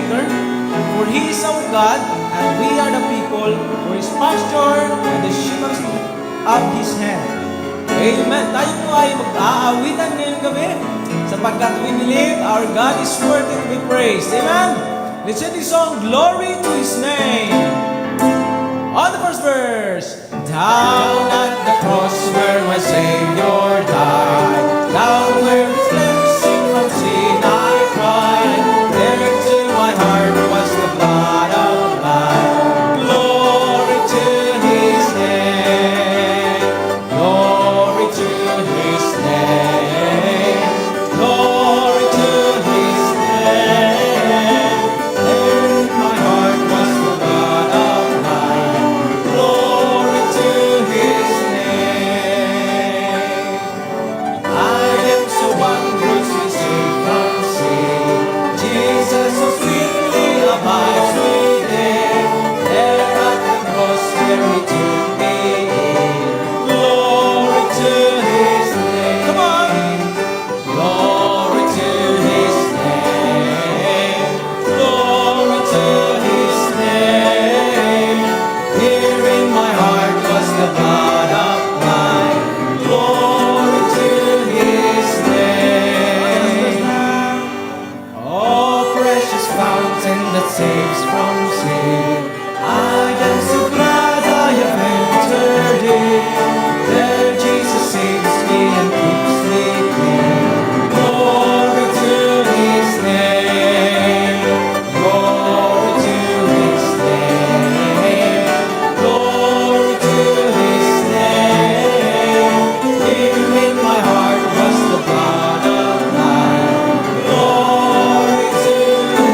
Maker. For He is our God, and we are the people, for His pasture, and the sheep of His hand. Amen. Tayo po ay mag-aawitan ngayong gabi, sapagkat we believe our God is worthy to be praised. Amen. Let's sing this song, Glory to His name. On the first verse. Down at the cross where my Savior died, down where His cleansing from sin I cried, there to my heart was the blood of life. Glory to His name, glory to His name, glory to His name. There in my heart was the blood of life. Glory to His name. I am so wondrously saved from sin. Jesus so sweetly abides within. There at the cross where He took me in. Glory to His name. Come on. Glory to His name. Glory to His name. Here in my heart was the blood of life. Glory to His name. Oh, precious fountain that saves from sin, I am so glad I have entered in. There Jesus saves me and keeps me clean. Glory to His name. Glory to His name. Glory to His name. Here in my heart was the blood of life. Glory to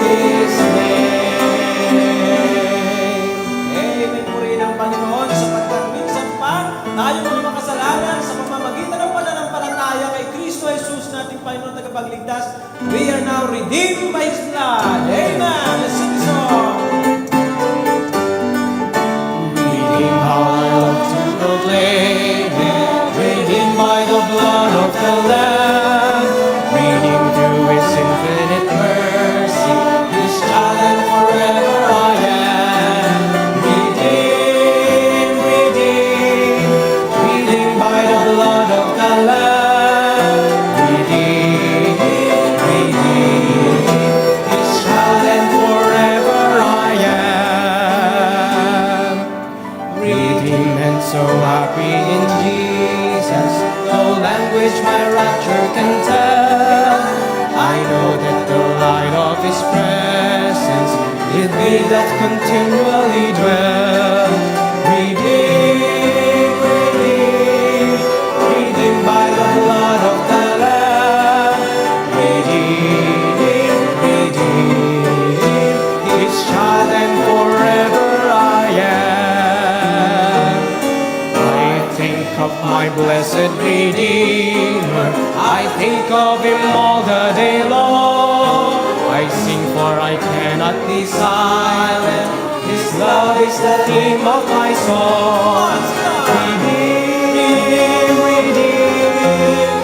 His name. Amen po rin ang Panginoon, sapagkat minsan pa tayo mga makasalanan sa pamamagitan ng pananampalataya kay Kristo Jesus nating Panginoon tagapagligtas, we are now redeemed by His blood. Amen. Let's sing this song. Redeemed, how I love to proclaim it. Redeemed by the blood of the Lamb. Redeemed through His infinite mercy. His child and forever I am. Redeemed, redeemed, redeemed by the blood of the Lamb. Redeemed, redeemed, His child and forever I am. Redeemed and so happy in Jesus, no language my rapture can tell. I know that the light of His presence in me that continually dwell. Redeemed, redeemed, redeemed by the blood of the Lamb. Redeemed, redeemed, His child and forever I am. I think of my blessed Redeemer, I think of Him all the day long. I sing for I cannot be silent, His love is the theme of my song. Redeemed, redeemed,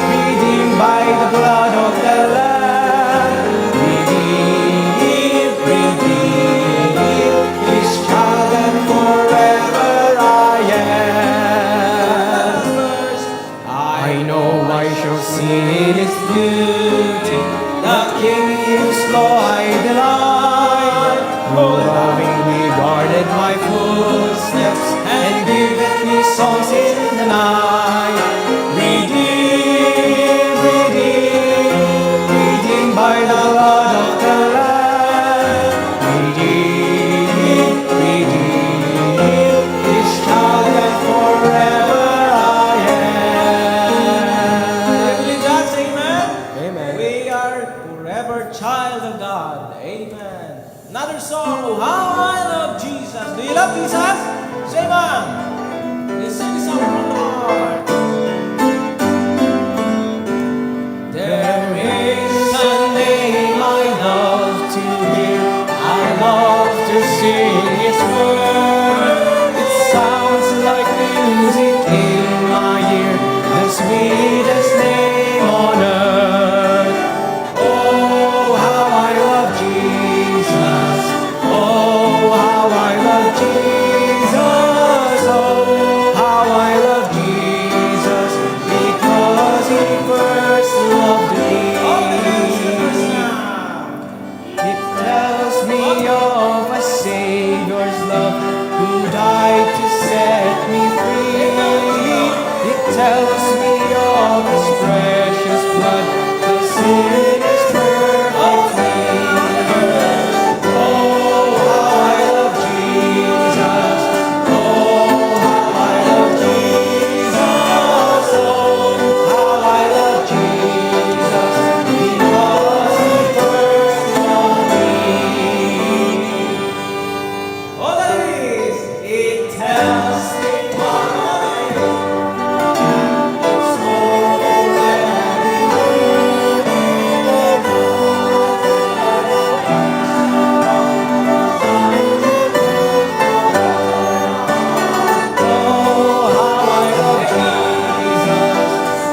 redeemed by the blood of the Lamb. Redeemed, redeemed, His child and forever I am. I know I shall see His beauty, the King whose law I delight, who lovingly guarded my footsteps and giveth me songs in the night. Redeemed, redeemed, redeemed by the blood of the Lamb. Redeemed, redeemed, His child and forever I am. Heavenly God, say amen. Amen. We are forever child of God. Amen. Another song, oh, how I love Jesus. Do you love Jesus? Say amen. Let's sing this song from the heart. There is a name I love to hear. I love to sing His word. It sounds like music in my ear, the sweetest name on earth. Oh, how I love Jesus. All that is, it tells me what I am. So oh, how I love Jesus.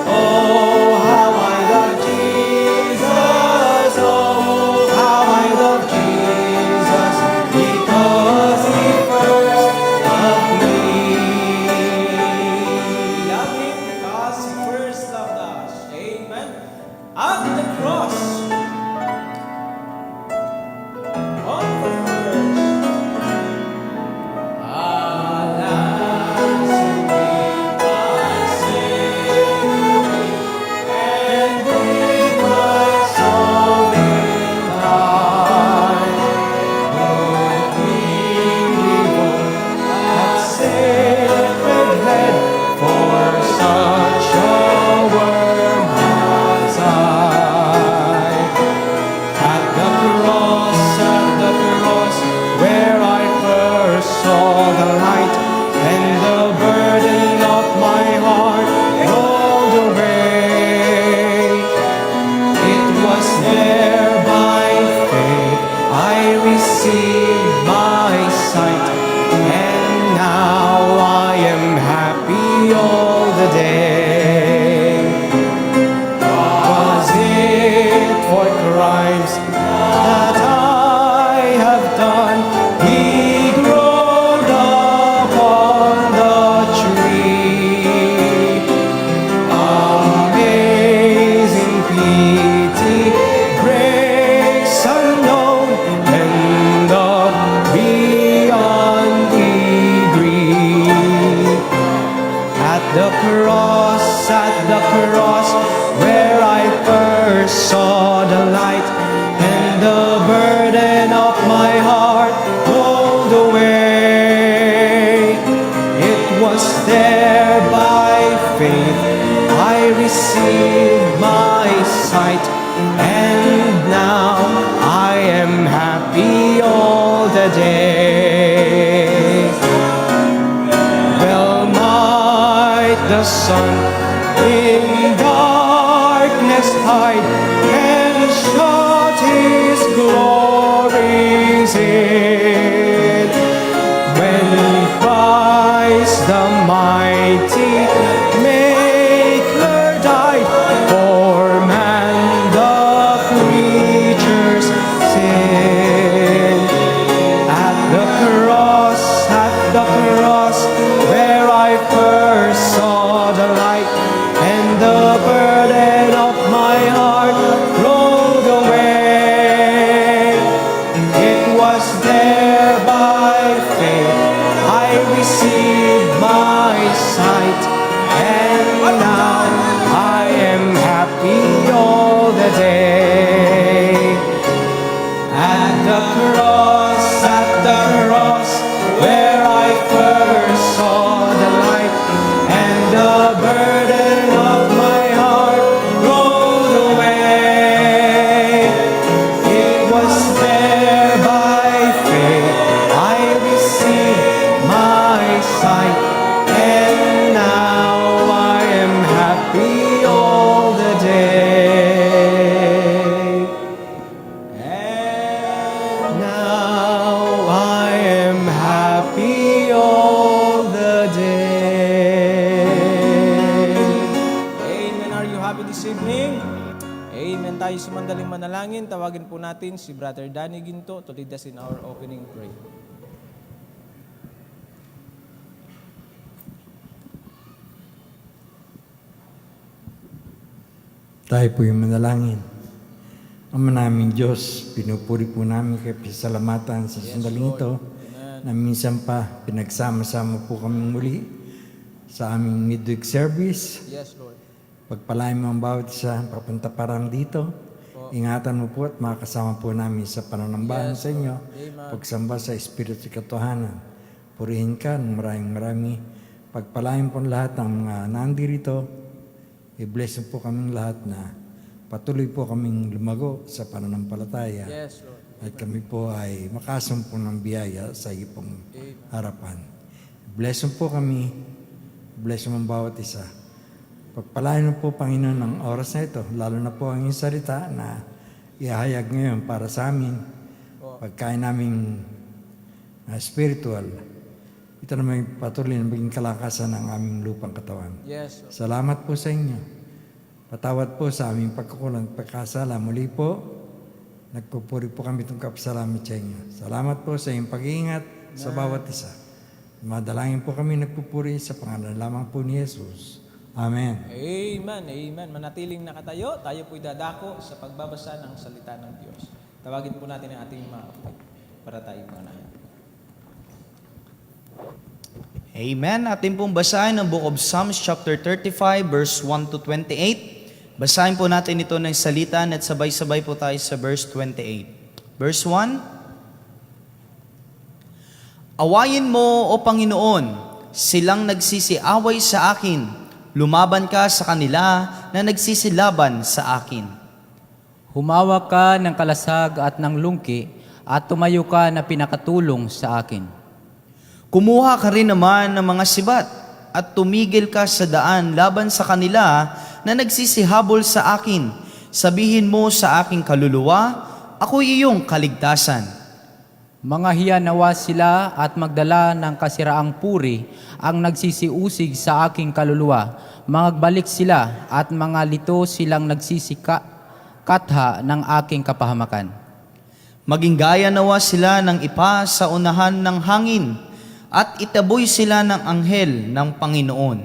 Oh, how I love Jesus. Oh, how I love Jesus. Because He first loved me. Love Him because He first loved us. Amen. At the cross, on the first, alas, my sin, and with my soul in thine, would evil that sacred head for such a worm as I. At the cross, where I first saw the light, and the burden of my heart rolled away. It was there by faith I received my sight, and now I am happy all the day. Was it for crimes that I have done? He groaned upon the tree. Amazing pity, grace unknown, and beyond degree. At the cross, where I first saw the light, and the burden of my heart rolled away. It was there by faith I received my sight, and now I am happy all the day. Well might the sun in darkness hide, and shout His glories in, when Christ the mighty Maker died for man the creature's sin. At the cross, where I first saw the light, and the burden of my heart rolled away. It was there by faith I received my sight, and now I am happy all the day. At the cross, where I first saw the light, and the burden of my heart rolled away. It was there by faith I received my sight, and now I am happy all the day. And now I am happy all the day. Amen. Are you happy this evening? Amen. Tayo sumandaling manalangin. Tawagin po natin si Brother Danny Ginto to lead us in our opening prayer. Tayo po yung manalangin. Ama naming Diyos, pinupuri po namin kayo, pisalamatan sa sandaling ito, na minsan pa pinagsama-sama po kami muli sa aming midweek service. Yes, Lord. Pagpalain mo ang bawat isa papunta parang dito. Ingatan mo po at makasama po namin sa pananambahan sa inyo. Amen. Pagsamba sa Espiritu Katotohanan. Purihin ka ng maraming pagpalain po lahat ng mga nandirito. I-bless po kaming lahat na patuloy po kaming lumago sa pananampalataya. Yes, Lord. At kami po ay makasumpo ng biyaya sa iyong harapan. Bless mo po kami. Bless mo ang bawat isa. Pagpalain mo po, Panginoon, ng oras na ito, lalo na po ang iyong salita na ihayag ngayon para sa amin. Pagkain naming spiritual, ito naman patuloy na maging kalakasan ng aming lupang katawan. Yes, Lord. Salamat po sa inyo. Patawad po sa aming pagkukulang at pagkasala. Muli po, nagpupuri po kami itong kapasalamat sa inyo. Salamat po sa iyong pag-iingat sa bawat isa. Madalangin po kami nagpupuri sa pangalan lamang po ni Jesus. Amen. Amen, amen. Manatiling nakatayo, tayo po'y dadako sa pagbabasa ng salita ng Diyos. Tawagin po natin ang ating mga kapatid para tayo manayan. Amen. Atin pong basahin ang Book of Psalms chapter 35 verse 1 to 28. Basahin po natin ito ng salitan at sabay-sabay po tayo sa verse 28. Verse 1. Awayin mo, O Panginoon, silang nagsisiaway sa akin. Lumaban ka sa kanila na nagsisilaban sa akin. Humawak ka ng kalasag at ng lungki at tumayo ka na pinakatulong sa akin. Kumuha ka rin naman ng mga sibat at tumigil ka sa daan laban sa kanila na nagsisihabol sa akin. Sabihin mo sa aking kaluluwa, ako'y iyong kaligtasan. Mga hiyanawa sila at magdala ng kasiraang puri ang nagsisiusig sa aking kaluluwa. Magbalik sila at mga lito silang nagsisikatha ng aking kapahamakan. Maging gaya nawa sila ng ipa sa unahan ng hangin at itaboy sila ng anghel ng Panginoon.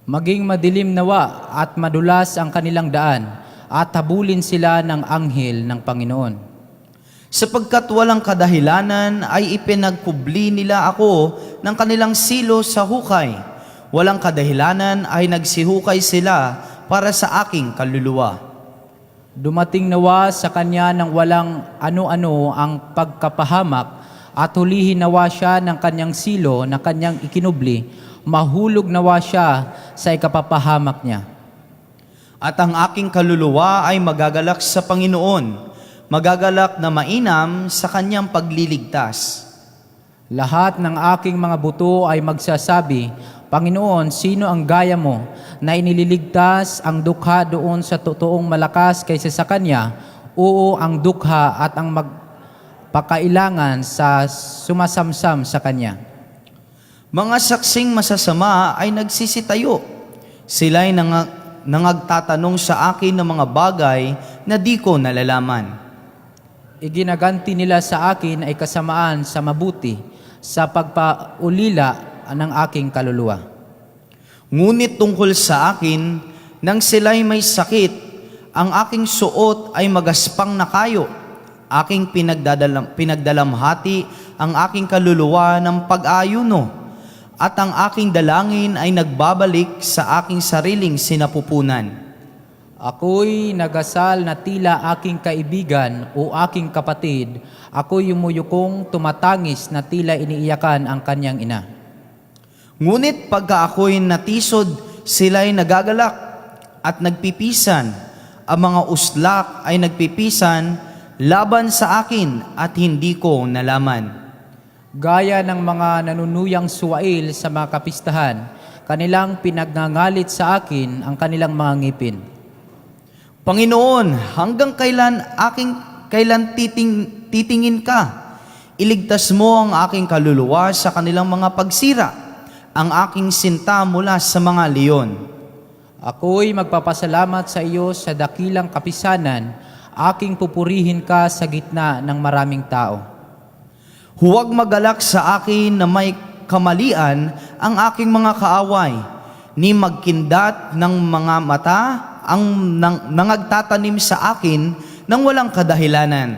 Maging madilim nawa at madulas ang kanilang daan at habulin sila ng anghel ng Panginoon. Sapagkat walang kadahilanan ay ipinagkubli nila ako ng kanilang silo sa hukay. Walang kadahilanan ay nagsihukay sila para sa aking kaluluwa. Dumating nawa sa kanya ng walang ano-ano ang pagkapahamak at hulihin nawa siya ng kanyang silo na kanyang ikinubli. Mahulog nawa siya sa ikapapahamak niya. At ang aking kaluluwa ay magagalak sa Panginoon, magagalak na mainam sa kanyang pagliligtas. Lahat ng aking mga buto ay magsasabi, Panginoon, sino ang gaya mo na inililigtas ang dukha doon sa totoong malakas kaysa sa Kanya? Oo, ang dukha at ang magpakailangan sa sumasamsam sa Kanya. Mga saksing masasama ay nagsisitayo. Sila'y nangagtatanong sa akin ng mga bagay na di ko nalalaman. Iginaganti nila sa akin ay kasamaan sa mabuti, sa pagpaulila ng aking kaluluwa. Ngunit tungkol sa akin, nang sila'y may sakit, ang aking suot ay magaspang na kayo. Aking pinagdalamhati ang aking kaluluwa ng pag-ayuno, at ang aking dalangin ay nagbabalik sa aking sariling sinapupunan. Ako'y nagasal na tila aking kaibigan o aking kapatid. Ako'y yumuyukong tumatangis na tila iniiyakan ang kanyang ina. Ngunit pagka ako'y natisod, sila'y nagagalak at nagpipisan. Ang mga uslak ay nagpipisan laban sa akin at hindi ko nalaman. Gaya ng mga nanunuyang suwail sa mga kapistahan, kanilang pinagngangalit sa akin ang kanilang mga ngipin. Panginoon, hanggang kailan titingin ka? Iligtas mo ang aking kaluluwa sa kanilang mga pagsira, ang aking sinta mula sa mga leon. Ako'y magpapasalamat sa iyo sa dakilang kapisanan, aking pupurihin ka sa gitna ng maraming tao. Huwag magalak sa akin na may kamalian ang aking mga kaaway, ni magkindat ng mga mata ang nangagtatanim sa akin ng walang kadahilanan.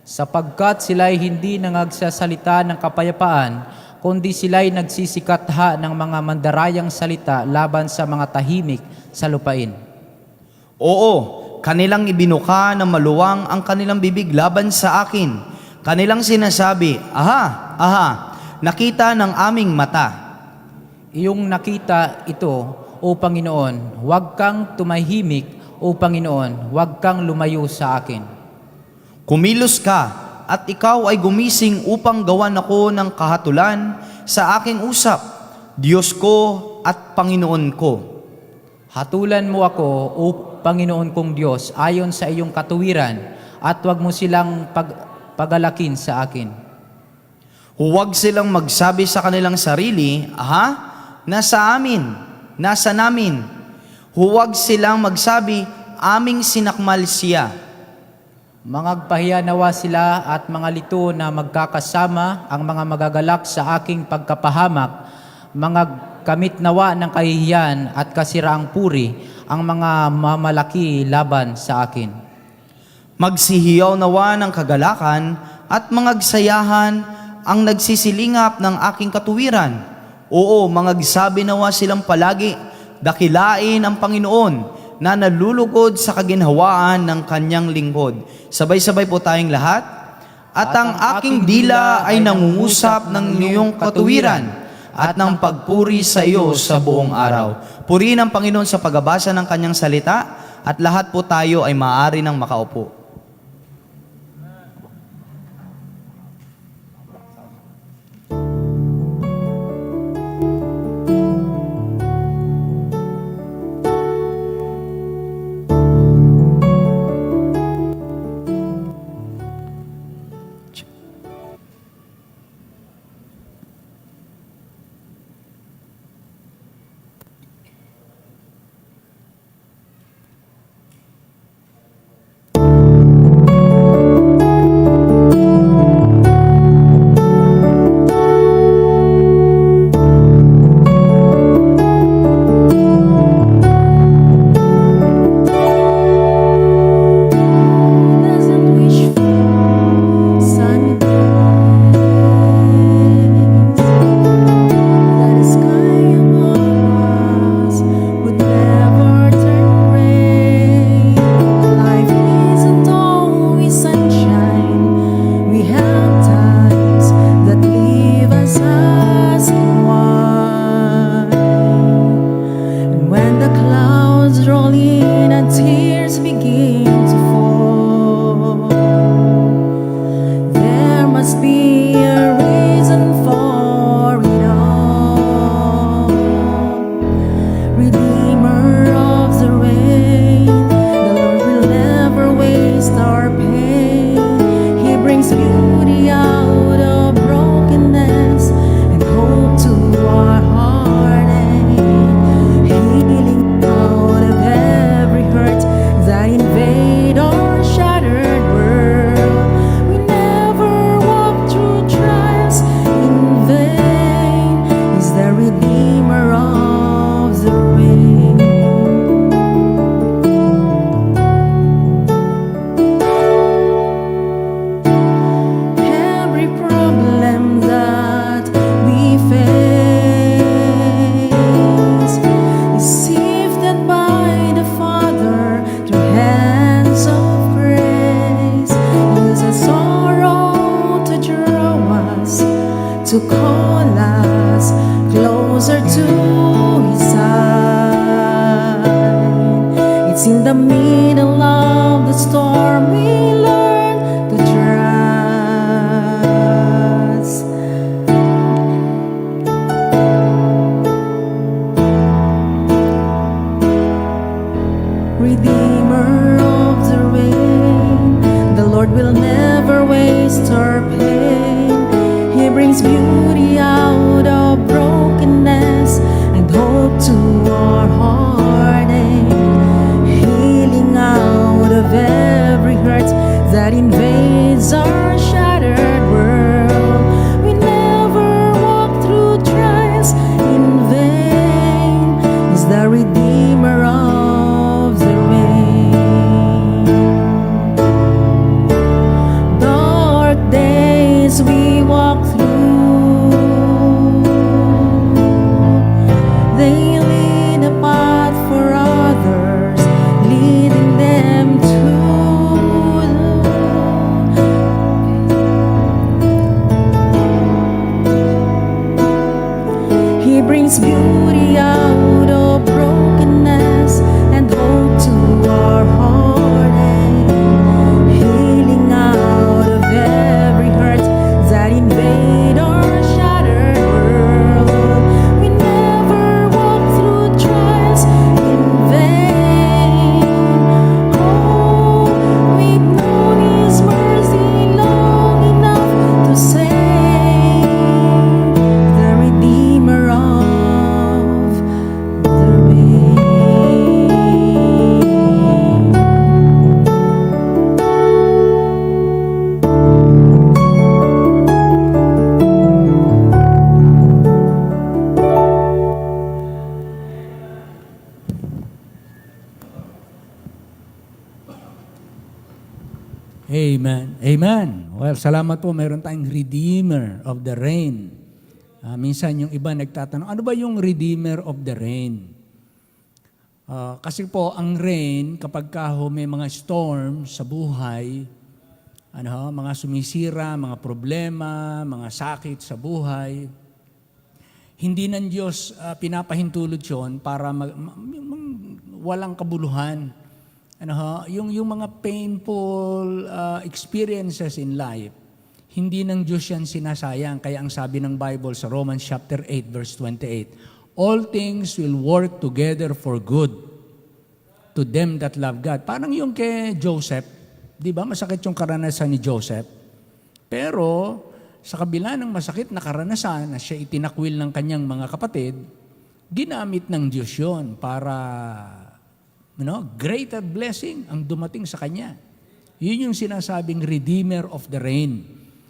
Sapagkat sila'y hindi nangagsasalita ng kapayapaan, kundi sila'y nagsisikatha ng mga mandarayang salita laban sa mga tahimik sa lupain. Oo, kanilang ibinuka na maluwang ang kanilang bibig laban sa akin. Kanilang sinasabi, aha, aha, nakita ng aming mata. Iyong nakita ito, O Panginoon, huwag kang tumahimik, O Panginoon, huwag kang lumayo sa akin. Kumilos ka, at ikaw ay gumising upang gawan ako ng kahatulan sa aking usap, Diyos ko at Panginoon ko. Hatulan mo ako, O Panginoon kong Diyos, ayon sa iyong katuwiran, at huwag mo silang pagalakin sa akin. Huwag silang magsabi sa kanilang sarili, aha, nasa amin, nasa namin. Huwag silang magsabi, aming sinakmal siya. Mangagpahiya nawa sila at mga lito na magkakasama ang mga magagalak sa aking pagkapahamak, mga kamit nawa ng kahihiyan at kasiraang puri ang mga mamalaki laban sa akin. Magsihiyaw nawa ng kagalakan at mangagsayahan ang nagsisilingap ng aking katuwiran. Oo, mangagsabi nawa silang palagi, dakilain ang Panginoon na nalulugod sa kaginhawaan ng kanyang lingkod. Sabay-sabay po tayong lahat. At ang aking dila ay nangungusap ng iyong katuwiran at ng pagpuri sa iyo sa buong araw. Purihin ang Panginoon sa pagbabasa ng kanyang salita at lahat po tayo ay maaari ng makaupo. Invade Amen. Amen. Well, salamat po. Mayroon tayong Redeemer of the Rain. Minsan yung iba nagtatanong, ano ba yung Redeemer of the Rain? Kasi po, ang rain, kapag may mga storm sa buhay, mga sumisira, mga problema, mga sakit sa buhay, hindi ng Diyos pinapahintulot yun para walang kabuluhan. Yung mga painful experiences in life, hindi ng Diyos yan sinasayang. Kaya ang sabi ng Bible sa Romans chapter 8 verse 28, all things will work together for good to them that love God. Parang yung kay Joseph, di ba? Masakit yung karanasan ni Joseph. Pero sa kabila ng masakit na karanasan na siya itinakwil ng kanyang mga kapatid, ginamit ng Diyos yun para greater blessing ang dumating sa kanya. Yun yung sinasabing Redeemer of the Rain.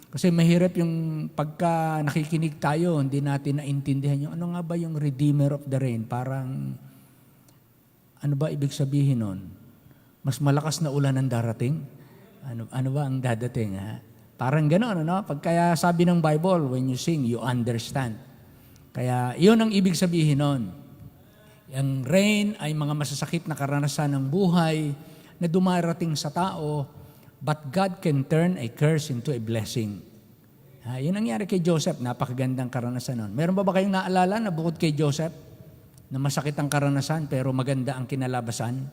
Kasi mahirap yung pagka nakikinig tayo, hindi natin naintindihan yung ano nga ba yung Redeemer of the Rain. Parang, ano ba ibig sabihin nun? Mas malakas na ulan ang darating? Ano ba ang dadating? Ha? Parang gano'n, Pagkaya sabi ng Bible, when you sing, you understand. Kaya yun ang ibig sabihin nun. Ang rain ay mga masasakit na karanasan ng buhay na dumarating sa tao, but God can turn a curse into a blessing. Yun ang nangyari kay Joseph, napakagandang karanasan nun. Meron ba kayong naalala na bukod kay Joseph, na masakit ang karanasan pero maganda ang kinalabasan?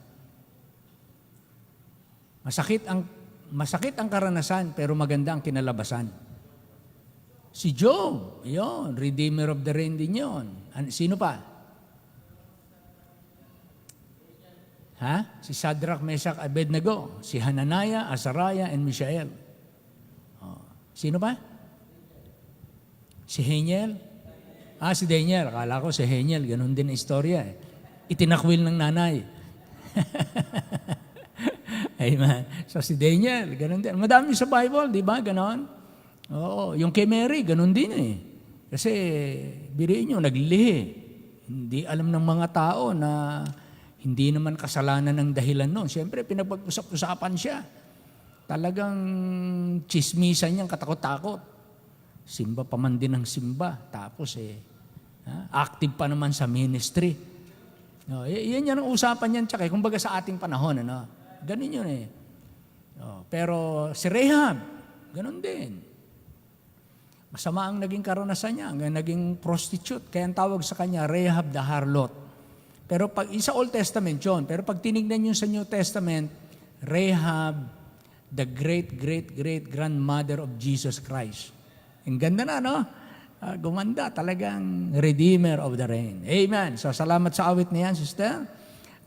Masakit ang karanasan pero maganda ang kinalabasan. Si Job, yun, Redeemer of the Rain din yun. Sino pa? Si Shadrach, Meshach, Abednego, si Hananiah, Azariah, and Mishael. Sino pa? Si Daniel? Si Daniel. Akala ko si Daniel, ganun din ang istorya. Itinakwil ng nanay. Amen. So si Daniel, ganun din. Madami sa Bible, di ba? Ganon. Oo. Yung kay Mary, ganun din eh. Kasi, biriin nyo, naglihi. Hindi alam ng mga tao na hindi naman kasalanan ng dahilan noon. Siyempre, pinag-usap-usapan siya. Talagang chismisan niyang katakot-takot. Simba pa man din ng simba. Tapos active pa naman sa ministry. Yan ang usapan niyan. Tsaka, kumbaga sa ating panahon, ganun yun eh. Pero si Rahab, ganun din. Masama ang naging karanasan niya. Naging prostitute. Kaya ang tawag sa kanya, Rahab the harlot. Pero pag sa Old Testament yun, pero pag tinignan nyo sa New Testament, Rahab, the great-great-great-grandmother of Jesus Christ. Ang ganda na, gumanda, talagang Redeemer of the Rain. Amen. So, salamat sa awit na yan, sister.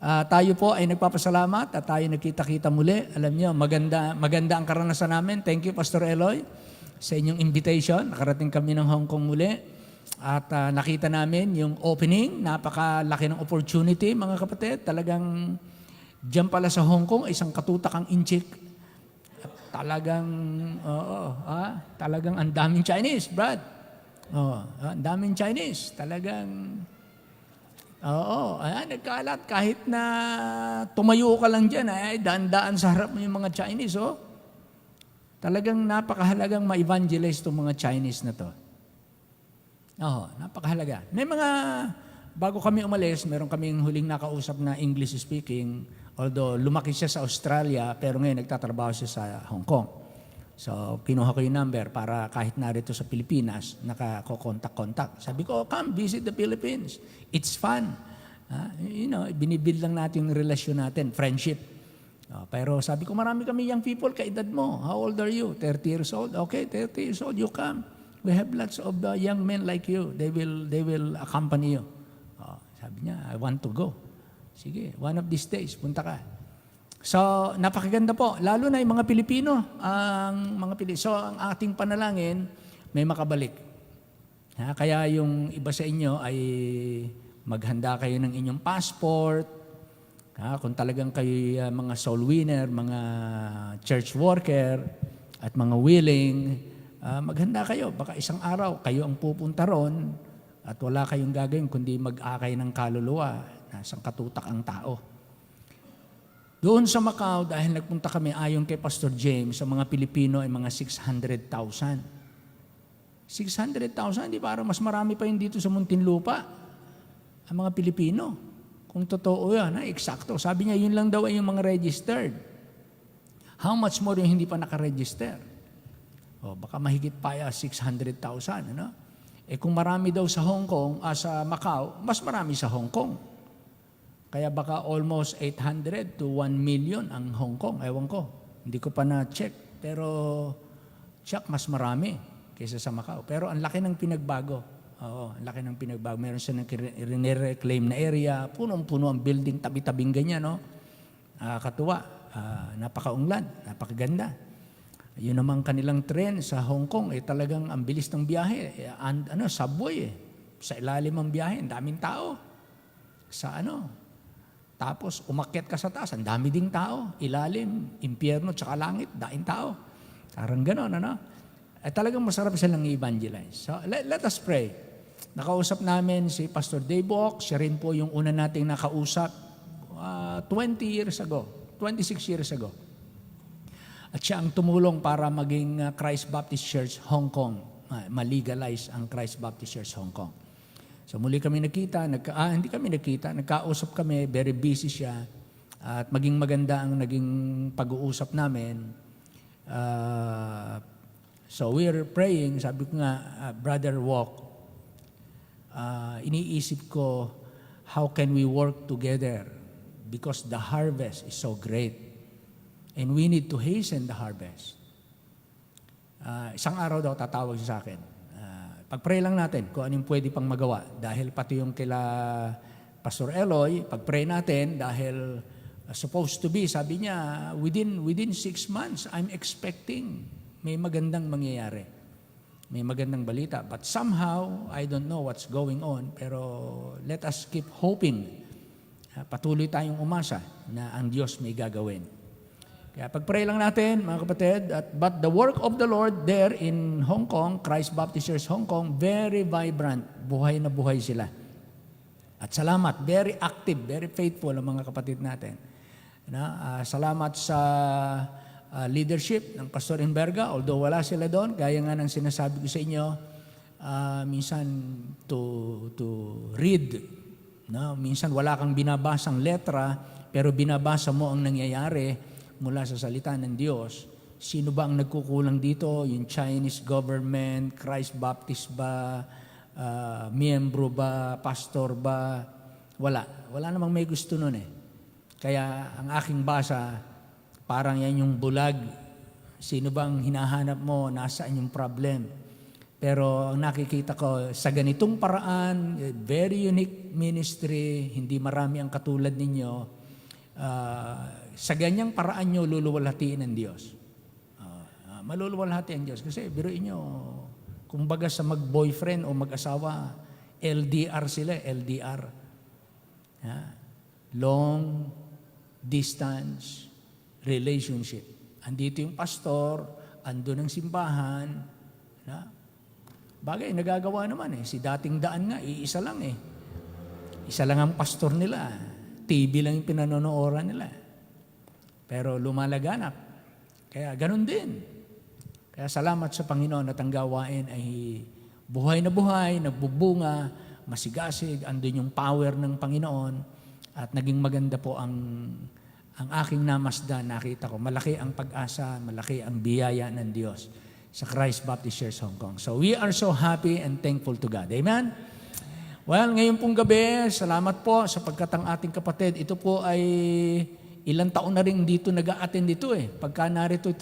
Tayo po ay nagpapasalamat at tayo nagkita-kita muli. Alam nyo, maganda ang karanasan namin. Thank you, Pastor Eloy, sa inyong invitation. Nakarating kami ng Hong Kong muli. At nakita namin yung opening, napakalaki ng opportunity, mga kapatid. Talagang diyan pala sa Hong Kong, isang katutak ang inchik. At talagang, talagang ang daming Chinese, Brad. Ang daming Chinese. Talagang, nagkalat. Kahit na tumayo ka lang dyan, daan-daan sa harap mo yung mga Chinese, Talagang napakahalagang ma-evangelize itong mga Chinese na to. Napakahalaga. May bago kami umalis, meron kaming huling nakausap na English speaking, although lumaki siya sa Australia, pero ngayon nagtatrabaho siya sa Hong Kong. So, kinuha ko yung number para kahit narito sa Pilipinas, nakakokontak-kontak. Sabi ko, come visit the Philippines. It's fun. Binibuild lang natin yung relasyon natin, friendship. Pero sabi ko, marami kami young people, kaedad mo. How old are you? 30 years old? Okay, 30 years old, you come. We have lots of the young men like you. They will accompany you. Sabi niya, I want to go. Sige, one of these days, punta ka. So, napakaganda po. Lalo na yung mga Pilipino. So, ang ating panalangin, may makabalik. Kaya yung iba sa inyo ay maghanda kayo ng inyong passport. Kung talagang kayo mga soul winner, mga church worker, at mga willing, maghanda kayo. Baka isang araw, kayo ang pupunta ron at wala kayong gagawin kundi mag-akay ng kaluluwa na isang katutak ang tao. Doon sa Macau, dahil nagpunta kami ayon kay Pastor James, sa mga Pilipino ay mga 600,000. 600,000, di parang mas marami pa yun dito sa Muntinlupa, ang mga Pilipino. Kung totoo yan, eksakto. Sabi niya, yun lang daw ay yung mga registered. How much more yung hindi pa nakaregister? O, baka mahigit pa 600,000, ano? Kung marami daw sa Hong Kong, sa Macau, mas marami sa Hong Kong. Kaya baka almost 800 to 1 million ang Hong Kong. Ewan ko. Hindi ko pa na-check. Pero, mas marami kaysa sa Macau. Pero ang laki ng pinagbago. Oo, ang laki ng pinagbago. Meron siya ng reclaim na area. Punong-puno ang building, tabi-tabing ganyan, no? Katuwa. Napakaunglad. Napakaganda. Yun naman kanilang tren sa Hong Kong, talagang ang bilis ng biyahe. Subway. Sa ilalim ang biyahe, ang daming tao. Tapos umakyat ka sa taas, ang dami ding tao. Ilalim, impyerno, tsaka langit, daing tao. Parang gano'n, talagang masarap silang i-evangelize. So, let us pray. Nakausap namin si Pastor Daybock, siya rin po yung una nating nakausap 26 years ago. At siya ang tumulong para maging Christ Baptist Church Hong Kong. Malegalize ang Christ Baptist Church Hong Kong. So muli kami hindi kami nakita, nagkausap kami, very busy siya. At maging maganda ang naging pag-uusap namin. So we're praying, sabi ko nga, Brother Walk, iniisip ko, how can we work together? Because the harvest is so great. And we need to hasten the harvest. Isang araw daw tatawag siya sa akin. Pag-pray lang natin kung anong pwede pang magawa. Dahil pati yung kila Pastor Eloy, pag-pray natin dahil supposed to be, sabi niya, within 6 months, I'm expecting may magandang mangyayari. May magandang balita. But somehow, I don't know what's going on, pero let us keep hoping. Patuloy tayong umasa na ang Diyos may gagawin. Kaya pag-pray lang natin, mga kapatid, but the work of the Lord there in Hong Kong, Christ Baptist Church Hong Kong, very vibrant. Buhay na buhay sila. At salamat, very active, very faithful ang mga kapatid natin. Salamat sa leadership ng Pastor Inberga, although wala sila doon, gaya nga ng sinasabi ko sa inyo, minsan to read. Minsan wala kang binabasang letra, pero binabasa mo ang nangyayari mula sa salita ng Diyos. Sino ba ang nagkukulang dito? Yung Chinese government, Christ Baptist ba, miyembro ba, pastor ba? Wala namang may gusto nun . Kaya ang aking basa, parang yan yung bulag. Sino bang hinahanap mo? Nasaan yung problem? Pero ang nakikita ko, sa ganitong paraan, very unique ministry, hindi marami ang katulad ninyo. Sa ganyang paraan nyo, luluwalhatiin ng Diyos. Maluluwalhati ang Diyos. Kasi biruin nyo, kumbaga sa mag-boyfriend o mag-asawa, LDR sila, LDR. Long distance relationship. Andito yung pastor, andun ang simbahan. Bagay, nagagawa naman . Si dating daan nga, iisa lang . Isa lang ang pastor nila. TV lang yung pinanonooran nila. Pero lumalaganap. Kaya ganun din. Kaya salamat sa Panginoon at ang gawain ay buhay na buhay, nagbubunga, masigasig, andun yung power ng Panginoon at naging maganda po ang aking namasdan. Nakita ko, malaki ang pag-asa, malaki ang biyaya ng Diyos sa Christ Baptist Church Hong Kong. So we are so happy and thankful to God. Amen? Well, ngayon pong gabi, salamat po sapagkat ang ating kapatid, ito po ay ilang taon na rin dito nag-a-attend dito . Pagka narito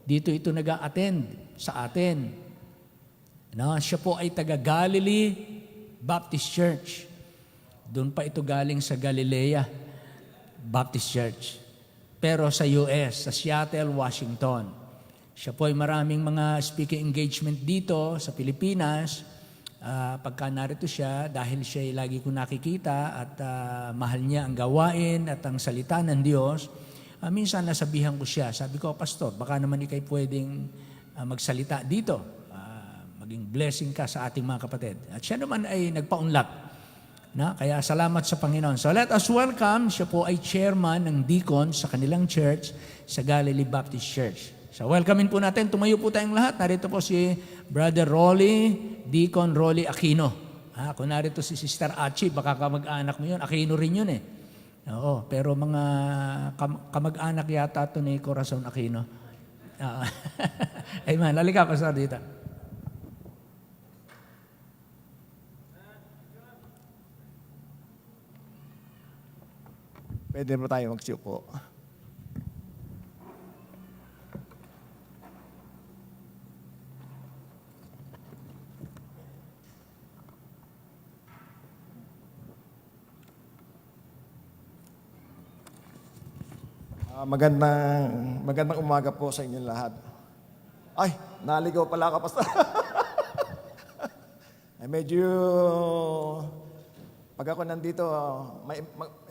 dito ito nag-a-attend sa atin. Siya po ay taga Galilee Baptist Church. Doon pa ito galing sa Galilea Baptist Church. Pero sa US, sa Seattle, Washington. Siya po ay maraming mga speaking engagement dito sa Pilipinas. Pagka narito siya, dahil siya ay lagi ko nakikita at mahal niya ang gawain at ang salita ng Diyos, minsan nasabihan ko siya, sabi ko, Pastor, baka naman ikay pwedeng magsalita dito. Maging blessing ka sa ating mga kapatid. At siya naman ay nagpaunlak. Kaya salamat sa Panginoon. So let us welcome, siya po ay chairman ng deacon sa kanilang church, sa Galilee Baptist Church. So welcomein po natin, tumayo po tayong lahat. Narito po si Brother Rolly, Deacon Rolly Aquino. Kung narito si Sister Achi, baka kamag-anak mo yun. Aquino rin yun eh. Oo, pero mga kamag-anak yata ito ni Corazon Aquino. Amen. Halika, Pastor, dito. Pwede mo tayo magsiupo. Magandang umaga po sa inyong lahat. Ay, naligaw pala ka, Pastor. Ay, medyo pag ako nandito,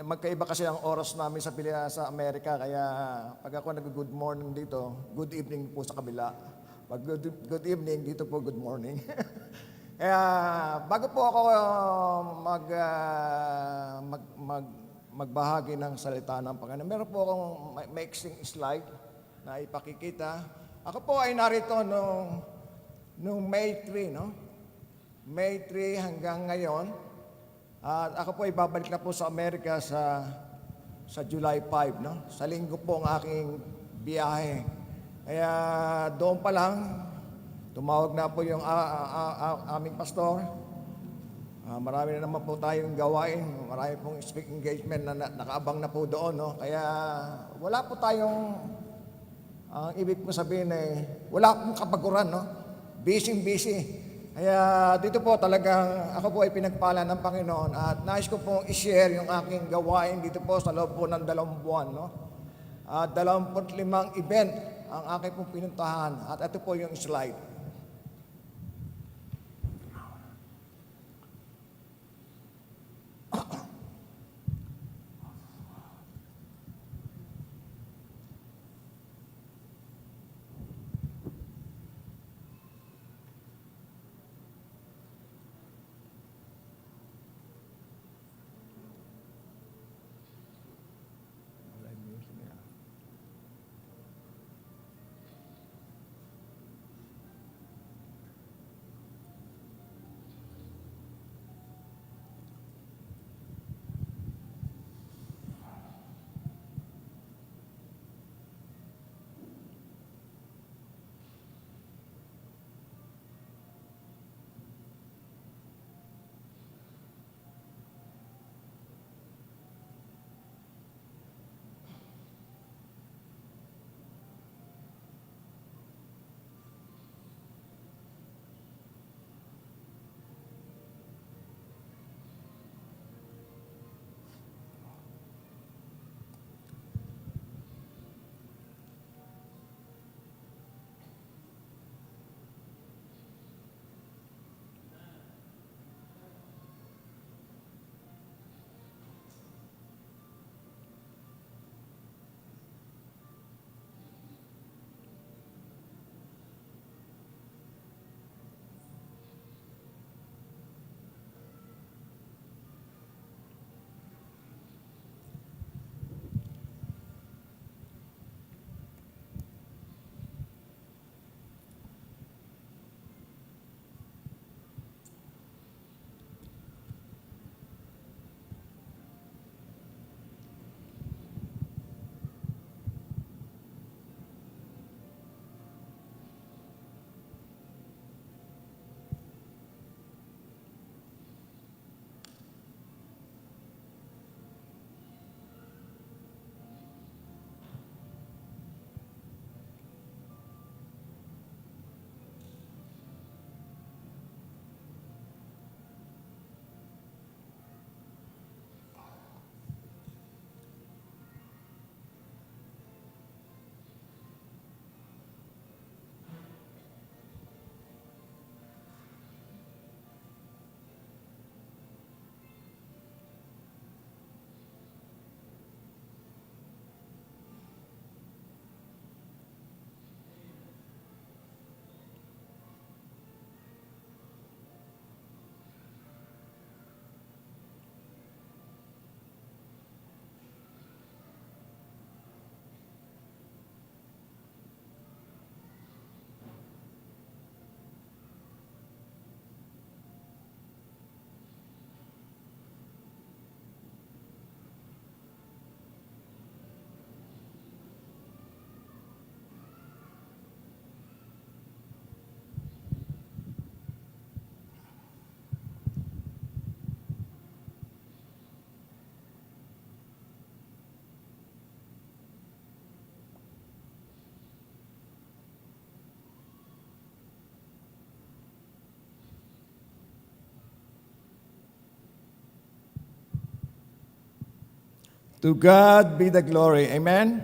magkaiba kasi ang oras namin sa Amerika, kaya pag ako nag-good morning dito, good evening po sa kabila. Pag good evening, dito po good morning. Kaya bago po ako magbahagi ng salita ng Panginoon, meron po akong maiksing slide na ipakikita. Ako po ay narito nung May 3, no? May 3 hanggang ngayon. At ako po ay babalik na po sa Amerika sa July 5, no? Sa linggo po ang aking biyahe. Kaya doon pa lang, tumawag na po yung aming pastor. Marami na naman po tayong gawain. Marami pong speak engagement na nakaabang na po doon, no? Kaya wala po tayong, ang ibig po sabihin wala pong kapaguran, no? Busy. Kaya dito po talagang ako po ay pinagpala ng Panginoon at nais ko pong i-share yung aking gawain dito po sa loob po ng 2 buwan, no? 25 event ang aking pong pinuntahan at ito po yung slide. To God be the glory. Amen?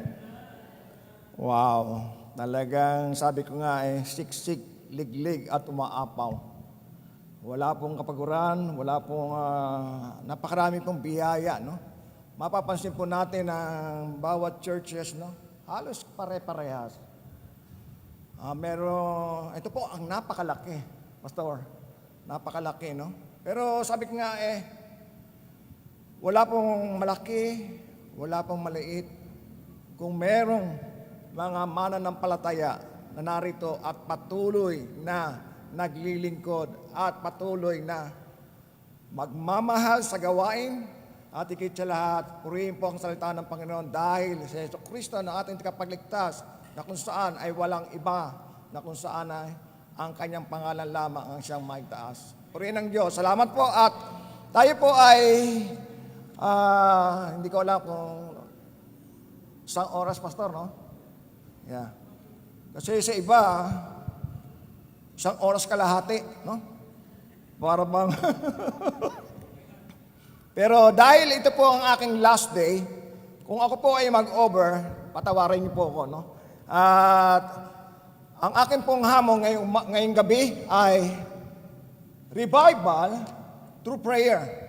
Wow. Talagang sabi ko nga siksik, liglig at umaapaw. Wala pong kapaguran, wala pong napakarami pong biyaya, no? Mapapansin po natin ang bawat churches, no? Halos pare-parehas. Ito po ang napakalaki, Pastor. Napakalaki, no? Pero sabi ko nga wala pong malaki, wala pong maliit. Kung merong mga mananampalataya na narito at patuloy na naglilingkod at patuloy na magmamahal sa gawain at higit sa lahat, purihin po ang salita ng Panginoon dahil si Yesu Kristo na ating tagapagligtas na kung saan ay walang iba, na kung saan ay ang kanyang pangalan lamang ang siyang maitaas. Purihin ng Diyos. Salamat po at tayo po ay hindi ko alam kung isang oras, Pastor, no? Yeah. Kasi sa iba, isang oras kalahati, no? Para bang... Pero dahil ito po ang aking last day, kung ako po ay mag-over, patawarin niyo po ako, no? At ang aking pong hamon ngayong gabi ay revival through prayer.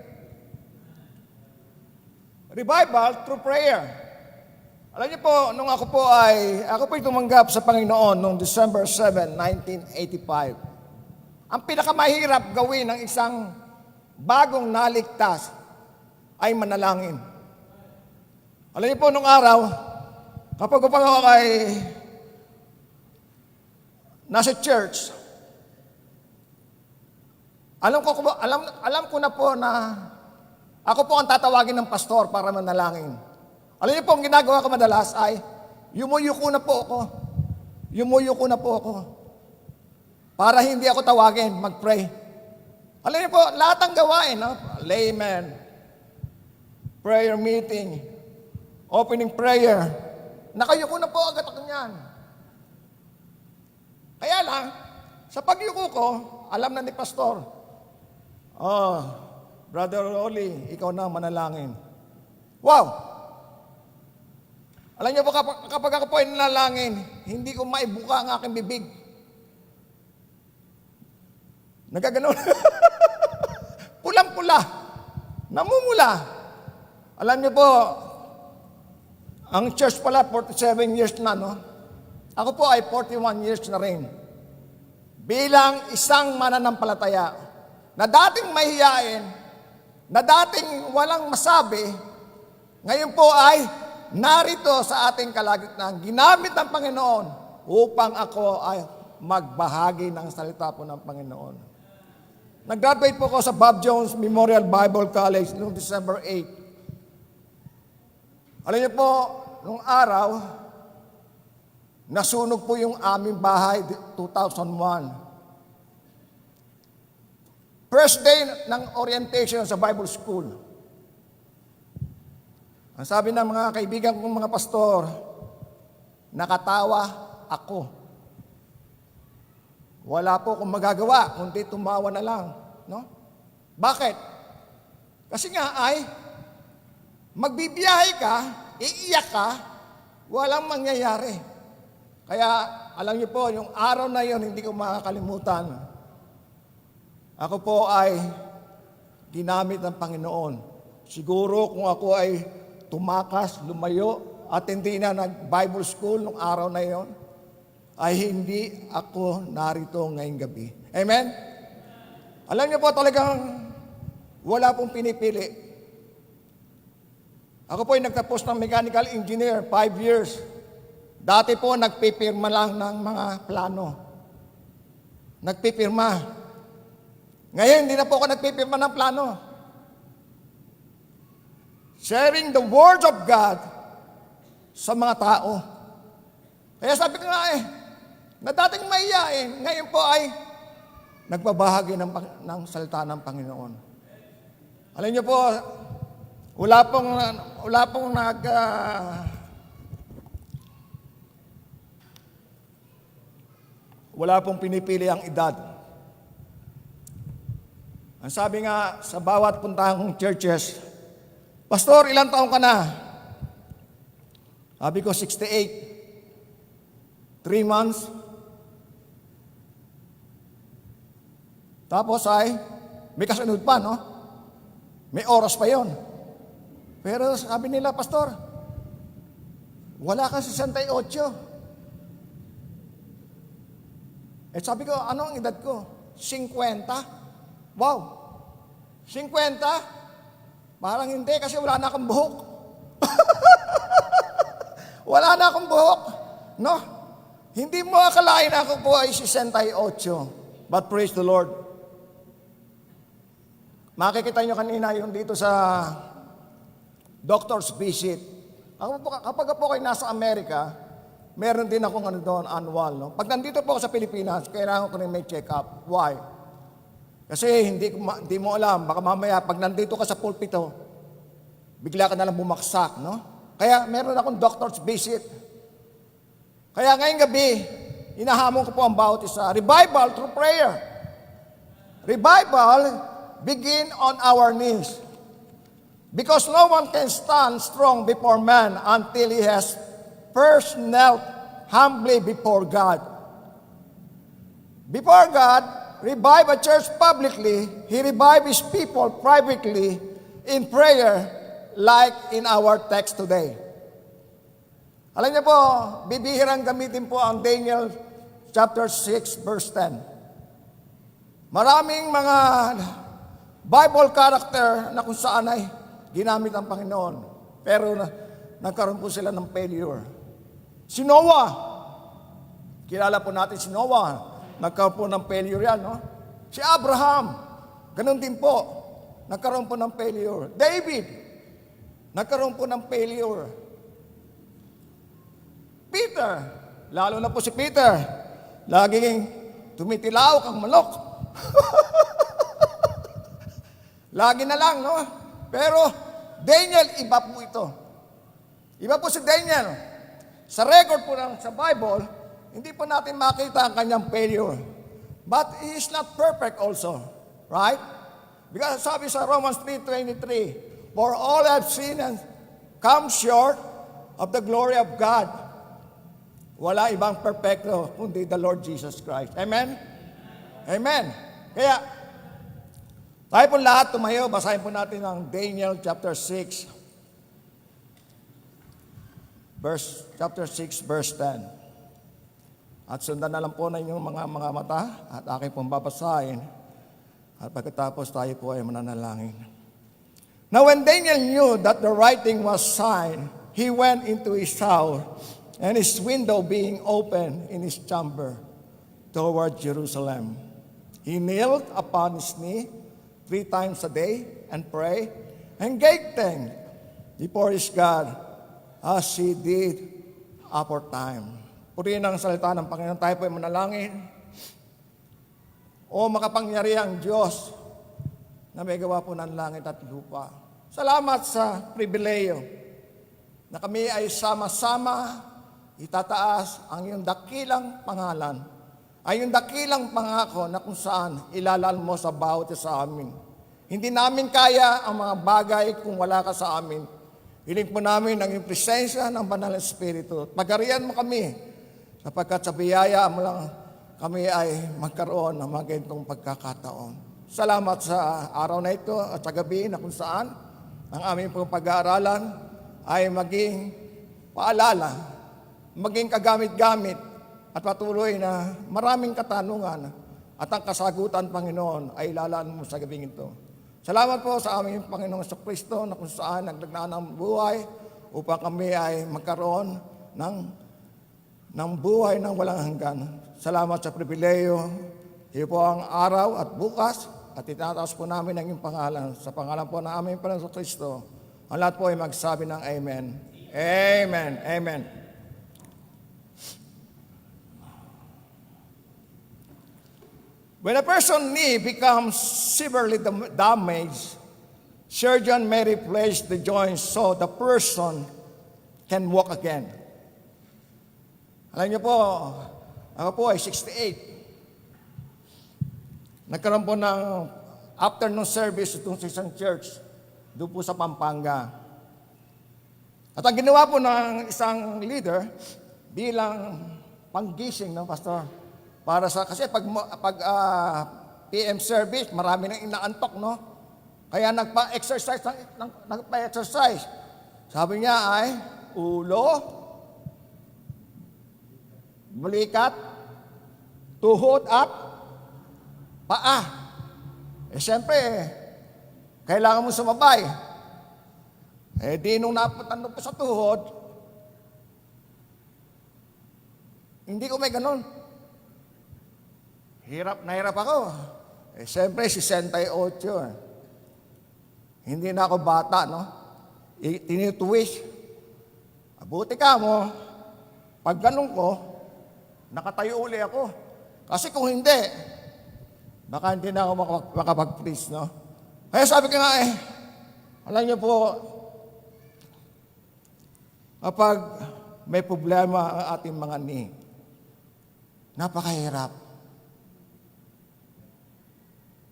Revival through prayer. Alam niyo po, nung ako po ay tumanggap sa Panginoon noong December 7, 1985. Ang pinakamahirap gawin ng isang bagong naligtas ay manalangin. Alam niyo po, nung araw, kapag ako ay nasa church, alam ko na po na ako po ang tatawagin ng pastor para manalangin. Alam niyo po, ang ginagawa ko madalas ay yumuyuko na po ako. Yumuyuko na po ako. Para hindi ako tawagin, mag-pray. Alam niyo po, lahat ng gawain, no? Layman, prayer meeting, opening prayer, nakayuko na po agad ako niyan. Kaya lang, sa pagyuko ko, alam na ni Pastor, Brother Rolly, ikaw na manalangin. Wow! Alam niyo po, kapag ako po ay nanalangin, hindi ko maibuka ang aking bibig. Nagkaganon. Pulang-pula. Namumula. Alam niyo po, ang church pala 47 years na, no? Ako po ay 41 years na rin. Bilang isang mananampalataya na dating mahihiyain, na dating walang masabi, ngayon po ay narito sa ating kalagitnaan, ginamit ng Panginoon upang ako ay magbahagi ng salita po ng Panginoon. Nag-graduate po ako sa Bob Jones Memorial Bible College noong December 8. Alam niyo po, nung araw, nasunog po yung aming bahay 2001. First day ng orientation sa Bible School. Ang sabi ng mga kaibigan kong mga pastor, nakatawa ako. Wala po akong magagawa, kundi tumawa na lang. No? Bakit? Kasi nga ay, magbibiyahe ka, iiyak ka, walang mangyayari. Kaya, alam niyo po, yung araw na yon hindi ko makakalimutan. Ako po ay ginamit ng Panginoon. Siguro kung ako ay tumakas, lumayo, at hindi na nag-Bible school nung araw na yon, ay hindi ako narito ngayong gabi. Amen? Alam niyo po, talagang wala pong pinipili. Ako po ay nagtapos ng mechanical engineer, 5 years. Dati po, nagpipirma lang ng mga plano. Nagpipirma. Ngayon, hindi na po ako nagpipirma ng plano. Sharing the Word of God sa mga tao. Kaya sabi ko nga na dating mahihiyain, ngayon po ay nagbabahagi ng salita ng Panginoon. Alam niyo po, wala pong pinipili ang edad. Ang sabi nga sa bawat puntahang churches, Pastor, ilang taon ka na? Sabi ko, 68. 3 months. Tapos ay, may kasunod pa, no? May oras pa yon. Pero sabi nila, Pastor, wala ka 68. Eh sabi ko, ano ang edad ko? 50? Wow! 50? Parang hindi kasi wala na akong buhok. Wala na akong buhok. No? Hindi mo akalain ako po ay 68. But praise the Lord. Makikita nyo kanina yung dito sa doctor's visit. Kapag po kayo nasa Amerika, meron din akong ano doon, annual. No? Pag nandito po ako sa Pilipinas, kailangan ko rin may check-up. Why? Kasi hindi mo alam, baka mamaya pag nandito ka sa pulpito, bigla ka nalang bumaksak. No? Kaya meron akong doctor's visit. Kaya ngayong gabi, inahamon ko po ang bawat isa. Revival through prayer. Revival begin on our knees. Because no one can stand strong before man until he has first knelt humbly before God. Before God, revive a church publicly, He revive His people privately in prayer like in our text today. Alam niyo po, bibihirang gamitin po ang Daniel chapter 6 verse 10. Maraming mga Bible character na kung saan ay ginamit ang Panginoon. Pero nagkaroon po sila ng failure. Si Noah. Kilala po natin si Noah. Nagkaroon po ng failure yan, no? Si Abraham. Ganun din po. Nagkaroon po ng failure. David. Nagkaroon po ng failure. Peter. Lalo na po si Peter. Laging tumitilaw kang manok. Lagi na lang, no? Pero Daniel, iba po ito. Iba po si Daniel. Sa record po lang sa Bible, hindi po natin makita ang kanyang failure. But he is not perfect also. Right? Because sabi sa Romans 3:23, for all have sinned and come short of the glory of God. Wala ibang perfecto kundi the Lord Jesus Christ. Amen? Amen. Kaya, tayo po lahat tumayo, basahin po natin ang Daniel chapter 6, chapter 6, verse 10. At sundan na lang po na inyong mga mata at aking pong babasahin. At pagkatapos tayo po ay mananalangin. Now when Daniel knew that the writing was signed, he went into his house, and his window being open in his chamber toward Jerusalem. He knelt upon his knee 3 times a day and prayed and gave thanks before his God as he did aforetime. Purihin ang salita ng Panginoon. Tayo po ay manalangin. O makapangyarihang Diyos na may gawa po ng langit at lupa. Salamat sa pribileyo na kami ay sama-sama itataas ang iyong dakilang pangalan, ay yung dakilang pangako na kung saan ilalaan mo sa bawat isa sa amin. Hindi namin kaya ang mga bagay kung wala ka sa amin. Hiling po namin ang iyong presensya ng Banal na Espiritu. Pagarian mo kami, sapagkat sa biyaya mo lang kami ay magkaroon ng mga ganitong pagkakataon. Salamat sa araw na ito at sa gabi na kung saan ang aming pong pag-aaralan ay maging paalala, maging kagamit-gamit at patuloy na maraming katanungan at ang kasagutan, Panginoon, ay ilalaan mo sa gabing ito. Salamat po sa aming Panginoong sa Kristo na kung saan nagdagnaan ng buhay upang kami ay magkaroon ng buhay ng walang hanggan. Salamat sa pribileyo. Iyo po ang araw at bukas at itataas po namin ang iyong pangalan. Sa pangalan po ng aming Panginoon sa Kristo, ang lahat po ay magsabi ng Amen. Amen. Amen. When a person's knee becomes severely damaged, surgeon may replace the joint so the person can walk again. Alam niyo po, ako po ay 68. Nagkaroon po ng afternoon service itong sa isang church doon po sa Pampanga. At ang ginawa po ng isang leader bilang panggising, no, Pastor? Para sa, kasi pag PM service, marami nang inaantok, no? Kaya nagpa-exercise. Sabi niya ay, ulo, balikat, tuhod at paa. Siyempre, kailangan mo sumabay. Di nung napatando po sa tuhod, hindi ko may ganun. Hirap na hirap ako. Siyempre, 68. Hindi na ako bata, no? Tinituwis. Buti ka mo, pag ganun ko, nakatayo uli ako. Kasi kung hindi, baka hindi na ako makapag-preach, no? Kaya sabi ko nga alam niyo po, kapag may problema ang ating mga knee, napakahirap.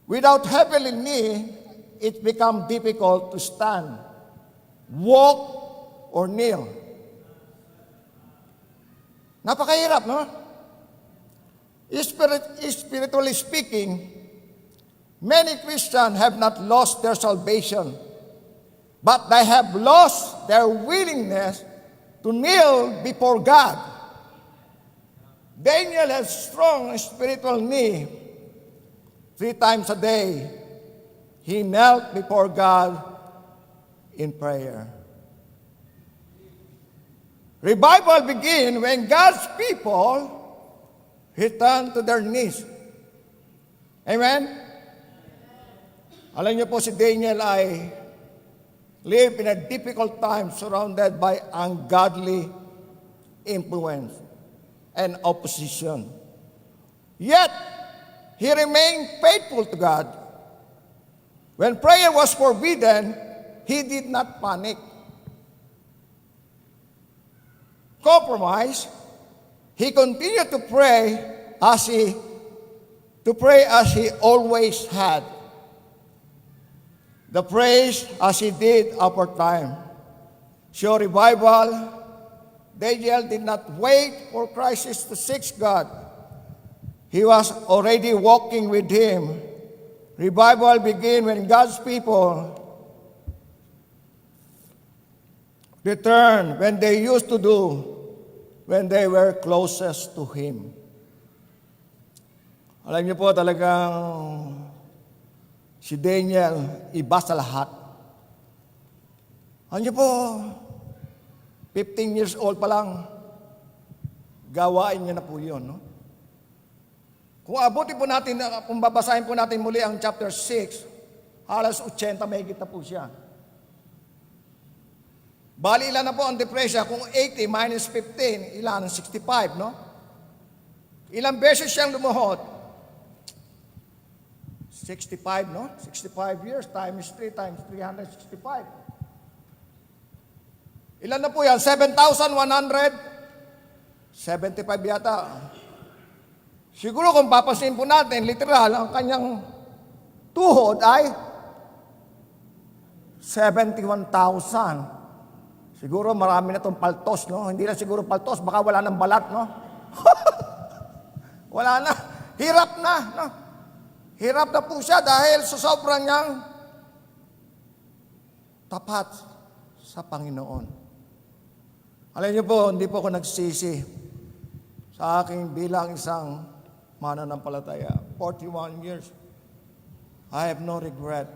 Without heavy knee, it becomes difficult to stand, walk, or kneel. Napakahirap, no? Spiritually speaking, many Christians have not lost their salvation, but they have lost their willingness to kneel before God. Daniel has strong spiritual knee. 3 times a day, he knelt before God in prayer. Revival begins when God's people return to their knees. Amen? Alam niyo po, si Daniel ay live in a difficult time surrounded by ungodly influence and opposition. Yet, he remained faithful to God. When prayer was forbidden, he did not panic, compromise. He continued to pray as he always had. The praise as he did over time. Show revival. Daniel did not wait for crisis to seek God. He was already walking with him. Revival began when God's people returned when they used to do when they were closest to him. Alam niyo po, talagang si Daniel, iba sa lahat. Alam niyo po, 15 years old pa lang, gawain niya na po yun, no? Kung abutin po natin, kung babasahin po natin muli ang chapter 6, halos 80 mahigit na po siya. Bali, ilan na po ang depresya? Kung 80 minus 15, ilan? 65, no? Ilang beses siyang lumuhod? 65, no? 65 years times 3 times 365. Ilan na po yan? 7,175 yata. Siguro kung papasin po natin, literal, ang kanyang tuhod ay 71,000. Siguro marami na itong paltos, no? Hindi na siguro paltos, baka wala ng balat, no? Wala na. Hirap na, no? Hirap na po siya dahil sa sobrang niyang tapat sa Panginoon. Alam niyo po, hindi po ako nagsisi sa aking bilang isang mananampalataya. 41 years. I have no regret.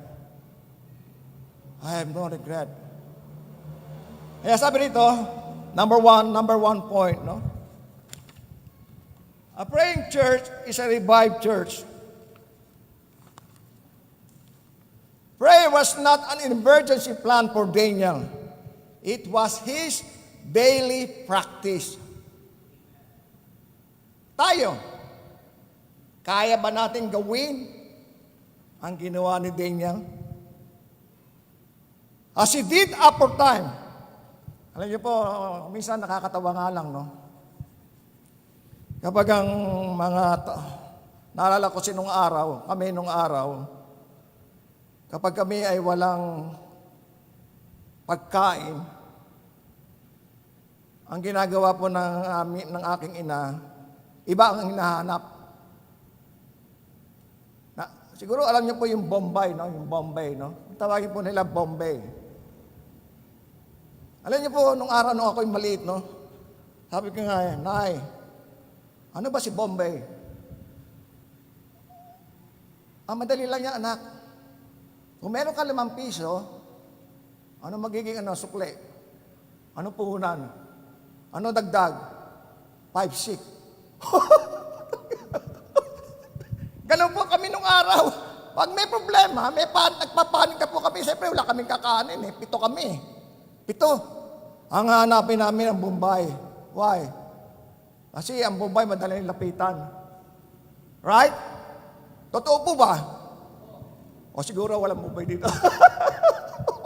I have no regret. Kaya sabi rito, number one point, no? A praying church is a revived church. Prayer was not an emergency plan for Daniel. It was his daily practice. Tayo, kaya ba natin gawin ang ginawa ni Daniel? As he did after time. Alam niyo po, minsan nakakatawa nga lang, no? Kapag ang naalala ko kami nung araw, kapag kami ay walang pagkain, ang ginagawa po ng aking ina, iba ang hinahanap. Siguro alam niyo po yung Bombay, no? Yung Bombay, no? Tawagin po nila Bombay. Alam niyo po, nung araw nung ako'y maliit, no? Sabi ko nga, Nay, ano ba si Bombay? Madali lang yan, anak. Kung meron ka 5 piso, ano magiging sukle? Ano puhunan? Ano dagdag? 5-6. Ganun po kami nung araw. Pag may problema, nagpapanik ka po kami. Siyempre, wala kaming kakanin. 7 kami. 7. Ang hanapin namin ang Bombay. Why? Kasi ang Bombay madaling lapitan. Right? Totoo po ba? O siguro walang Bombay dito.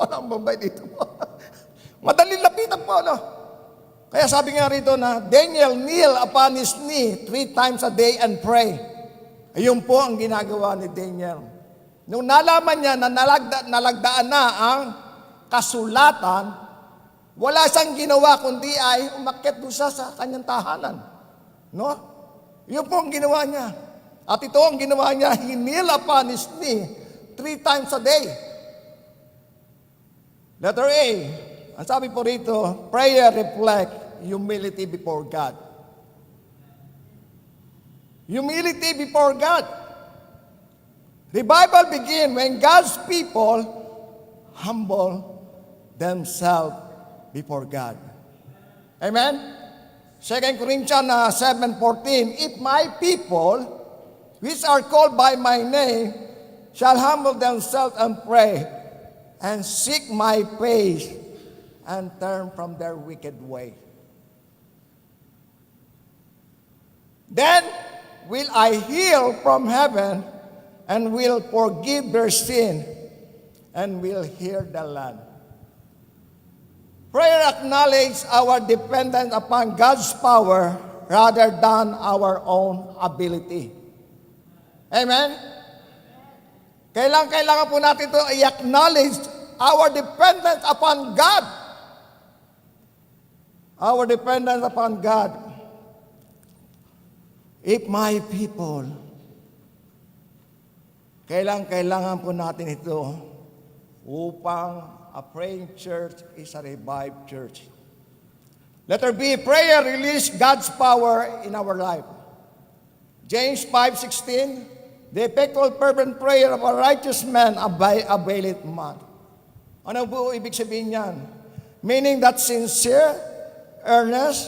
Walang Bombay dito po. Madaling lapitan po, no? Kaya sabi nga rito na, Daniel kneel upon his knee 3 times a day and pray. Ayun po ang ginagawa ni Daniel. Nung nalaman niya na nalagdaan na ang kasulatan, wala siyang ginawa kundi ay umakyat doon sa kanyang tahanan. No? Yun po ang ginawa niya. At ito ang ginawa niya, he kneel upon his knee 3 times a day. Letter A, ang sabi po rito, prayer reflect humility before God. Humility before God. Revival begins when God's people humble themselves before God. Amen? 2 Corinthians 7:14, if my people, which are called by my name, shall humble themselves and pray, and seek my face, and turn from their wicked way. Then will I heal from heaven, and will forgive their sin, and will heal the land. Prayer acknowledges our dependence upon God's power rather than our own ability. Amen? Kailangan po natin ito i-acknowledge our dependence upon God. Our dependence upon God. If my people, kailangan po natin ito upang a praying church is a revived church. Letter B, prayer release God's power in our life. James 5:16, the effectual fervent prayer of a righteous man availeth much. Ano po ibig sabihin niyan? Meaning that sincere, earnest,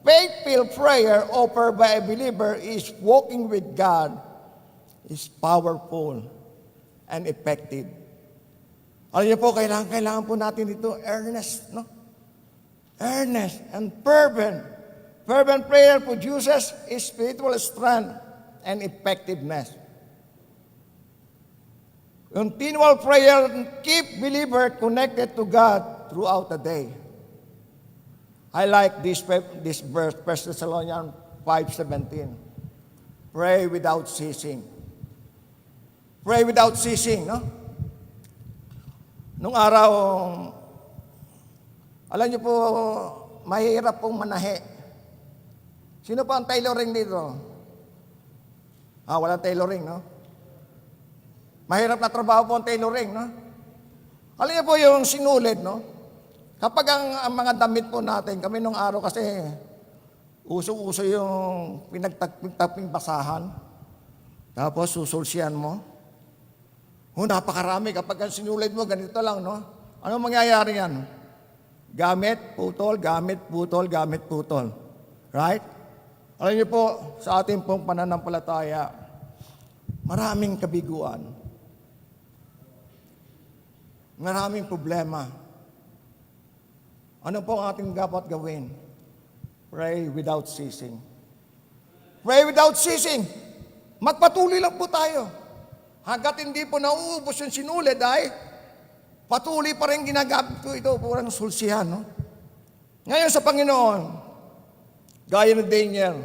faith-filled prayer offered by a believer is walking with God, is powerful and effective. Alam niyo po, kailangan po natin ito, earnest, no? Earnest and fervent. Fervent prayer produces spiritual strength and effectiveness. Continual prayer keep believer connected to God throughout the day. I like this verse, 1 Thessalonians 5:17. Pray without ceasing. Pray without ceasing, no? Nung araw, alam niyo po, mahirap pong manahe. Sino pa ang tailoring dito? Walang tailoring, no? Mahirap na trabaho po ang tailoring, no? Alam niyo po yung sinulid, no? Kapag ang mga damit po natin, kami nung araw kasi, uso-uso yung pinagtagping basahan, tapos susulsiyan mo. Napakarami. Kapag ang sinulid mo, ganito lang, no? Ano mangyayari yan? Gamit, putol, gamit, putol, gamit, putol. Right? Alam niyo po, sa ating pong pananampalataya, maraming kabiguan. Maraming problema. Ano po ang ating dapat gawin? Pray without ceasing. Pray without ceasing. Magpatuloy lang po tayo. Hanggat hindi po nauubos yung sinulid ay patuloy pa rin ginagamit ko ito. Purang sulsihan, no? Ngayon sa Panginoon, gaya ni Daniel,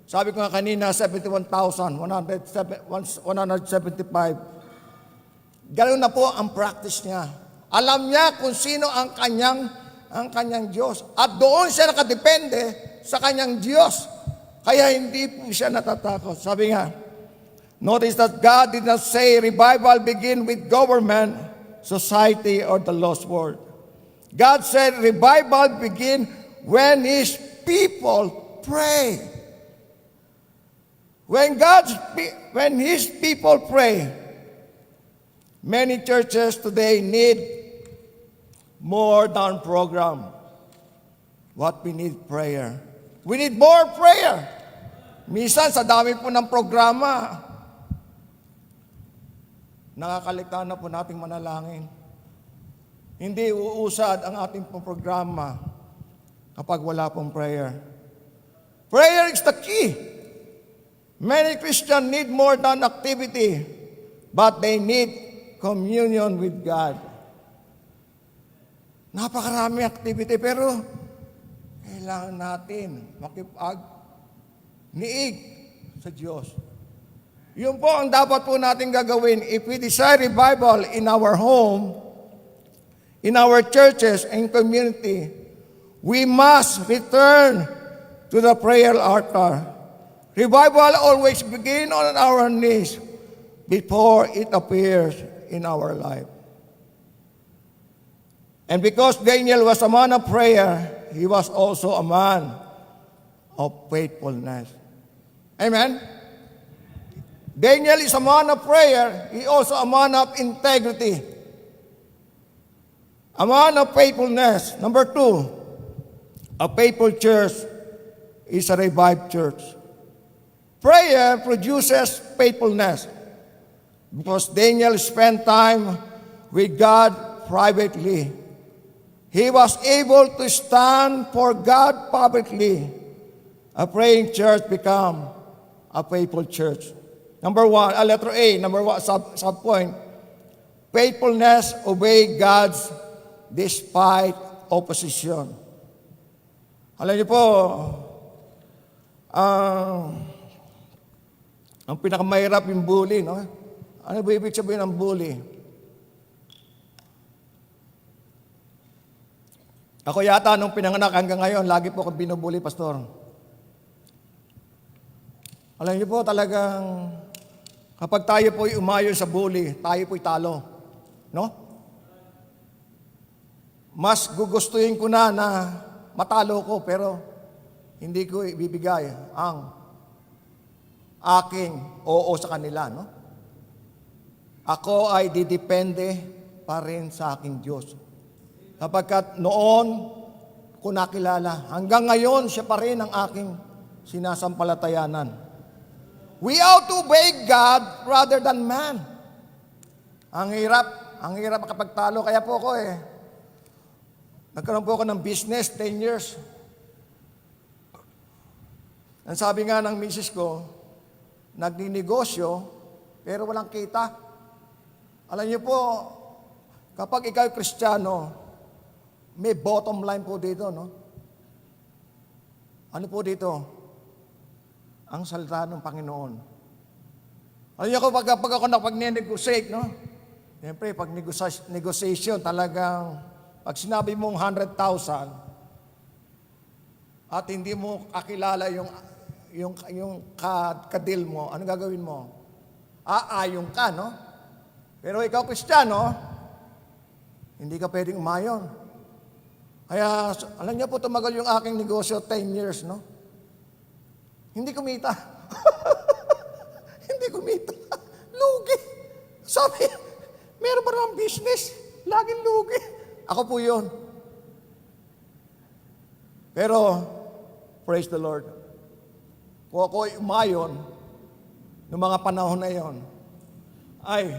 sabi ko nga kanina, 71,175. Ganoon na po ang practice niya. Alam niya kung sino ang kanyang ang kanyang Diyos. At doon siya nakadepende sa kanyang Diyos. Kaya hindi po siya natatakot. Sabi nga, notice that God did not say revival begin with government, society, or the lost world. God said revival begin when His people pray. When His people pray, many churches today need more than program. What we need, prayer. We need more prayer. Minsan, sa dami po ng programa, nakakaligtaan na po nating manalangin. Hindi uusad ang ating pong programa kapag wala pong prayer. Prayer is the key. Many Christians need more than activity, but they need communion with God. Napakarami activity, pero kailangan natin makipag-niig sa Diyos. Yun po ang dapat po natin gagawin. If we desire revival in our home, in our churches and community, we must return to the prayer altar. Revival always begins on our knees before it appears in our life. And because Daniel was a man of prayer, he was also a man of faithfulness. Amen? Daniel is a man of prayer. He also a man of integrity. A man of faithfulness. Number 2, a faithful church is a revived church. Prayer produces faithfulness because Daniel spent time with God privately. He was able to stand for God publicly. A praying church become a faithful church. Number 1, letter A, number 1, subpoint. Faithfulness, obey God's despite opposition. Alam niyo po, ang pinakamahirap yung bully, no? Ano ba ibig sabihin ng bully? Ako yata, nung pinanganak hanggang ngayon, lagi po akong binubuli, Pastor. Alam niyo po, talagang kapag tayo po'y umayo sa bully, tayo po'y talo. No? Mas gugustuhin ko na matalo ko, pero hindi ko ibibigay ang aking oo sa kanila. No? Ako ay didepende pa rin sa aking Diyos. Kapagkat noon ko nakilala, hanggang ngayon siya pa rin ang aking sinasampalatayanan. We ought to obey God rather than man. Ang hirap makapagtalo. Kaya po ako nagkaroon po ako ng business, 10 years. Ang sabi nga ng misis ko, nagninegosyo, pero walang kita. Alam niyo po, kapag ikaw Kristiyano, may bottom line po dito, no? Ano po dito? Ang salita ng Panginoon. Alam niyo ko, pag ako nakapag-negotiate, no? Siyempre, pag negotiation, talagang, pag sinabi mong 100,000, at hindi mo kakilala yung kadil mo, ano gagawin mo? Aayon ka, no? Pero ikaw, Kristiyano, hindi ka pwedeng umayon. Kaya, alam niyo po, tumagal yung aking negosyo 10 years, no? Hindi kumita. Hindi kumita. Lugi. Sabi, meron ba naman business? Laging lugi. Ako po yun. Pero, praise the Lord. Kung ako'y umayon, noong mga panahon na yon, ay,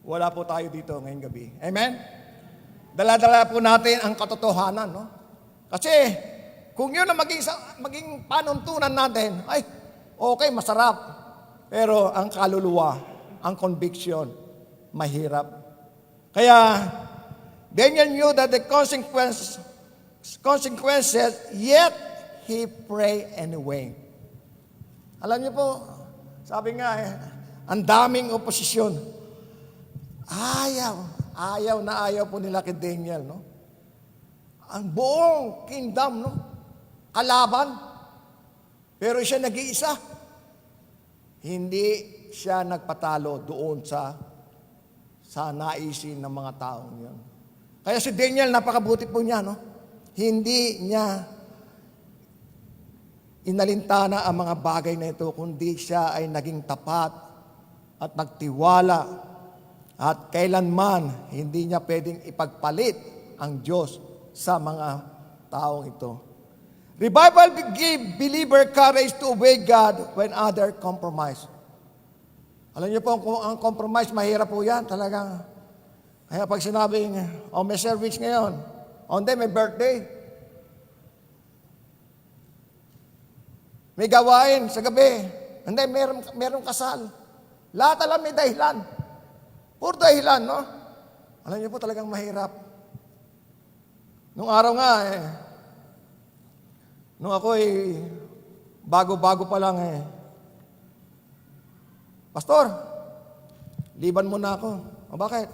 wala po tayo dito ngayong gabi. Amen? Dala-dala po natin ang katotohanan, no? Kasi, kung yun ang maging panuntunan natin, ay, okay, masarap. Pero ang kaluluwa, ang conviction, mahirap. Kaya, Daniel knew that the consequences, yet he prayed anyway. Alam niyo po, sabi nga ang daming oposisyon. Ayaw na ayaw po nila kay Daniel, no? ang buong kingdom, no? Kalaban. Pero siya nag-iisa. Hindi siya nagpatalo doon sa naisin ng mga taong yun. Kaya si Daniel, napakabuti po niya, no? Hindi niya inalintana ang mga bagay na ito, kundi siya ay naging tapat at nagtiwala at kailanman hindi niya pwedeng ipagpalit ang Diyos sa mga taong ito. Revival give believer courage to obey God when other compromise. Alam niyo po, kung ang compromise, mahirap po yan talagang. Kaya pag sinabing, may service ngayon, hindi, may birthday. May gawain sa gabi. Hindi, meron kasal. Lahat alam may dahilan. Puro dahilan, no? Alam niyo po talagang mahirap. Nung araw nga, nung ako bago-bago pa lang Pastor, liban mo na ako. O bakit?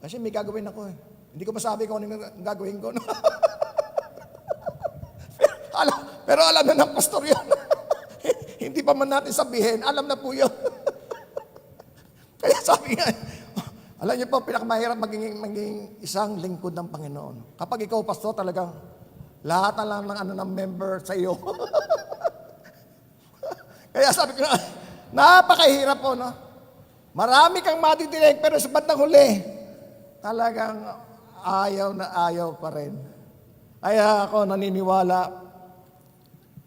Kasi may gagawin ako Hindi ko masabi kung ano yung gagawin ko. No? Pero alam na ng pastor yun. Hindi pa man natin sabihin, alam na po yun. Kaya sabi nga, alam niyo po, pinakamahirap maging isang lingkod ng Panginoon. Kapag ikaw, pastor, talagang lahat na lang ng member sa iyo. Kaya sabi ko na, napakahirap po, no? Marami kang madidinig, pero sa bandang huli, talagang ayaw na ayaw pa rin. Kaya ako naniniwala,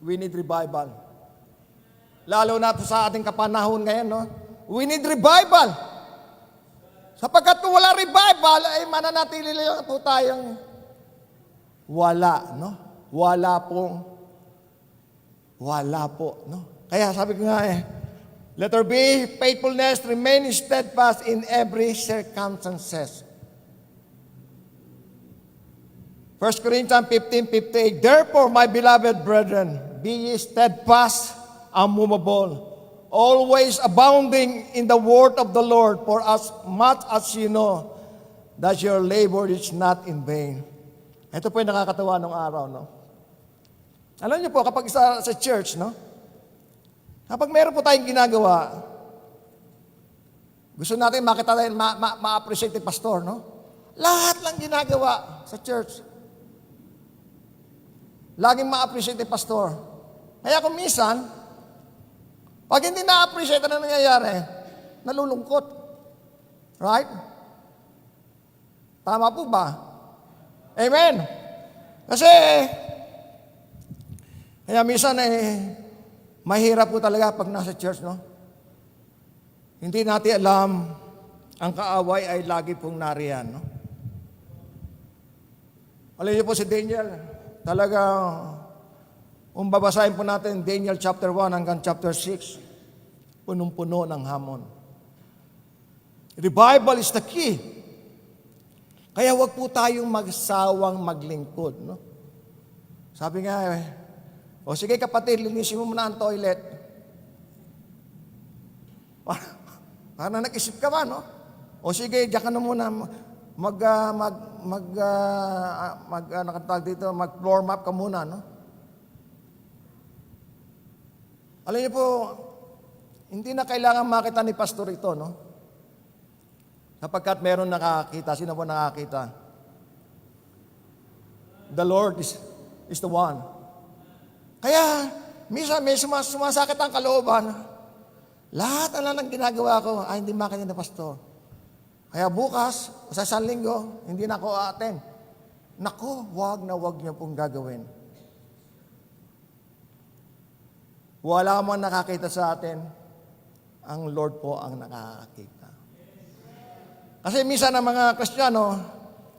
we need revival. Lalo na po sa ating kapanahon ngayon, no? We need revival. Sapagkat kung wala revival, ay mananatili lang po tayong wala, no? Wala po, no? Kaya sabi ko nga letter B, faithfulness, remain steadfast in every circumstances. 1 Corinthians 15:58, therefore, my beloved brethren, be ye steadfast, unmovable, always abounding in the word of the Lord, for as much as you know that your labor is not in vain. Ito po yung nakakatawa nung araw, no? Alam niyo po, kapag sa church, no? Kapag meron po tayong ginagawa, gusto natin makita tayo, ma-appreciate yung pastor, no? Lahat lang ginagawa sa church. Laging ma-appreciate yung pastor. Kaya kung minsan, pag hindi na-appreciate, ano nangyayari? Nalulungkot. Right? Tama po ba? Amen. Kasi, kaya minsan mahirap po talaga pag nasa church, no? Hindi natin alam, ang kaaway ay lagi pong nariyan, no? Alam niyo po si Daniel, talaga, kung babasahin po natin, Daniel chapter 1 hanggang chapter 6, punong-puno ng hamon. Revival is the key. Kaya wag po tayong magsawang maglingkod, no? Sabi nga, o sige kapatid, linisin mo muna ang toilet. Parang nag-isip ka ba, no? O sige, diyan ka na muna, mag-floor map ka muna, no? Alam niyo po, hindi na kailangan makita ni pastor ito, no? Kapagkat meron nakakita, sino po nakakita? The Lord is the one. Kaya, minsan may sumasakit ang kalooban. Lahat na lang ng ginagawa ko ay hindi makita ni pastor. Kaya bukas, sa isang linggo, hindi na ako aaten. Naku, wag niyo pong gagawin. Wala man nakakita sa atin, ang Lord po ang nakakakita. Kasi minsan ang mga Kristiyano,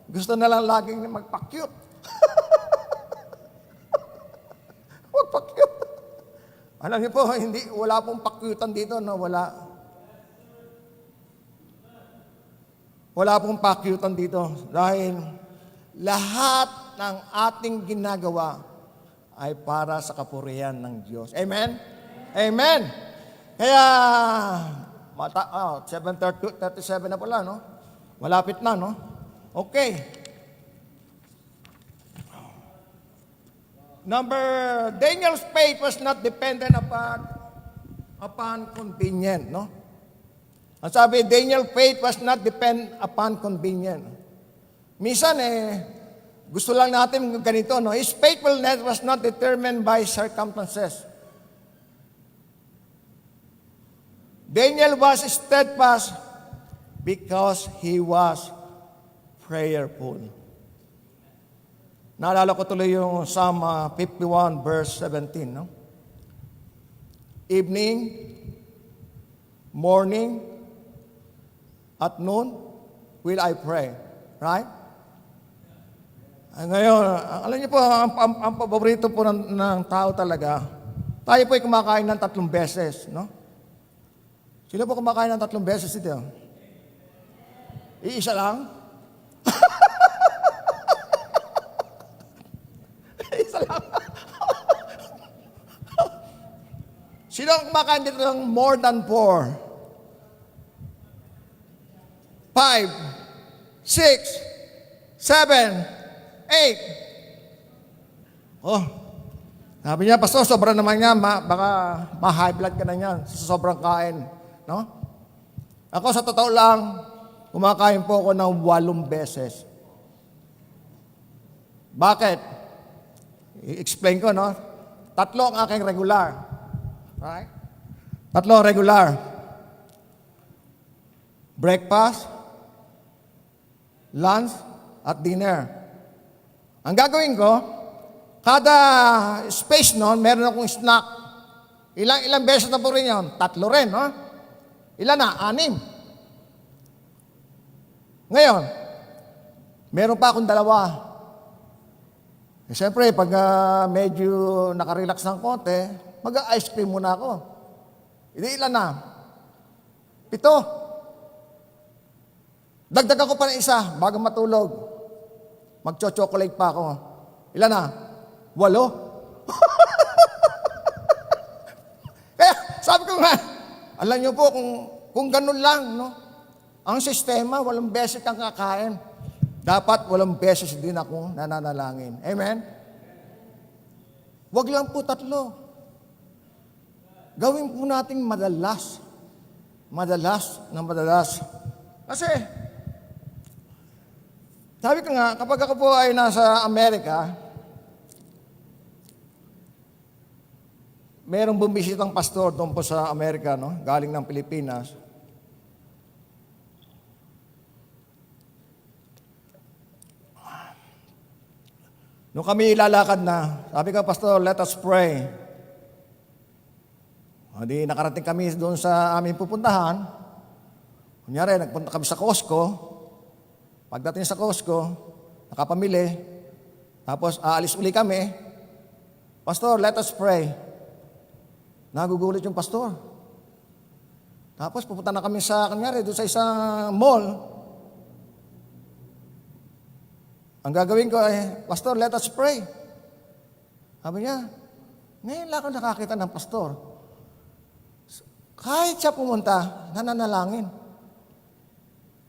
gusto na lang laging magpa-cute. Magpa-cute. Alam niyo po, wala pong pakyutan dito, no? Wala pong pakyutan dito. Dahil lahat ng ating ginagawa ay para sa kapurihan ng Diyos. Amen? Amen! Kaya, 7:37 na pala, no? Malapit na, no? Okay. Daniel's faith was not dependent upon convenient, no? Ang sabi, Daniel's faith was not depend upon convenient. Minsan gusto lang natin ganito, no? His faithfulness was not determined by circumstances. Daniel was steadfast because he was prayerful. Naalala ko tuloy yung Psalm 51 verse 17, no? Evening, morning, at noon, will I pray. Right? Ngayon, alam niyo po, ang paborito po ng tao talaga, tayo po ay kumakain ng 3 beses, no? Sino po kumakain ng 3 beses ito? Iisa lang? Isa lang. Sino ang kumakain dito ng more than 4? 5, 6, 7, 8. Oh, sabi niya, Pastor, sobra naman nga, baka ma-high blood ka na niyan sa sobrang kain. No? Ako sa totoo lang, kumakain po ako ng 8 beses. Bakit? I-explain ko, no? 3 ang aking regular. Right? 3 regular. Breakfast, lunch, at dinner. Ang gagawin ko, kada space noon, meron akong snack. Ilang beses na po rin yun? 3 rin, no? Ilan na? 6. Ngayon, meron pa akong 2. Siyempre, pag medyo nakarelax ng konti, mag-ice cream muna ako. Ilan na? 7. Dagdagan ko pa ng isa bago matulog. Magcho-chocolate pa ako. Ilan na? 8. Kaya, sabi ko nga, alam niyo po, kung ganun lang, no? Ang sistema, 8 beses kang kakain. Dapat 8 beses din ako nananalangin. Amen? Huwag lang po 3. Gawin po natin madalas. Madalas na madalas. Kasi, sabi ko nga, kapag ako po ay nasa Amerika, merong bumisitang pastor doon po sa Amerika, no? Galing ng Pilipinas. Nung kami ilalakad na, sabi ko, Pastor, let us pray. Hindi nakarating kami doon sa aming pupuntahan. Kunyari, nagpunta kami sa Costco. Pagdating sa Costco, nakapamili. Tapos aalis uli kami. Pastor, let us pray. Nagugulit yung pastor. Tapos pupunta na kami sa, kunyari, doon sa isang mall. Ang gagawin ko ay, Pastor, let us pray. Sabi niya, ngayon lang ako nakakita ng pastor. Kahit siya pumunta, nananalangin.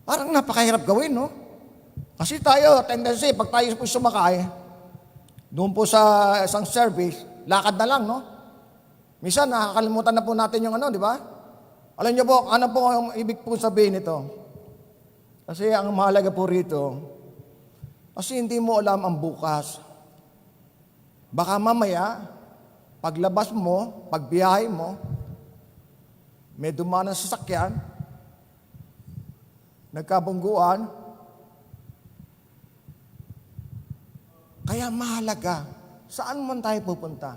Parang napakahirap gawin, no? Kasi tayo, tendency, pag tayo po sumakay, doon po sa isang service, lakad na lang, no? Minsan, nakakalimutan na po natin yung ano, di ba? Alam niyo po, ano po ang ibig po sabihin nito? Kasi ang mahalaga po rito, kasi hindi mo alam ang bukas. Baka mamaya, paglabas mo, pagbiyahe mo, may dumaan ng sasakyan, nagkabungguan. Kaya mahalaga, saan man tayo pupunta,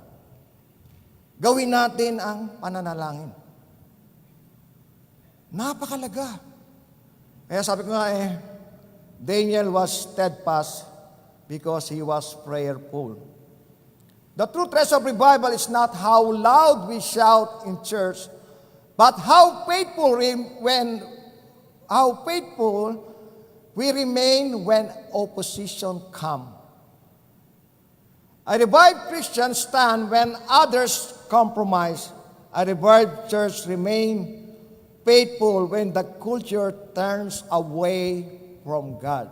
gawin natin ang pananalangin. Napakalaga. Kaya sabi ko nga Daniel was steadfast because he was prayerful. The true treasure of revival is not how loud we shout in church, but how faithful we remain when opposition comes. A revived Christian stand when others compromise. A revived church remain faithful when the culture turns away from God.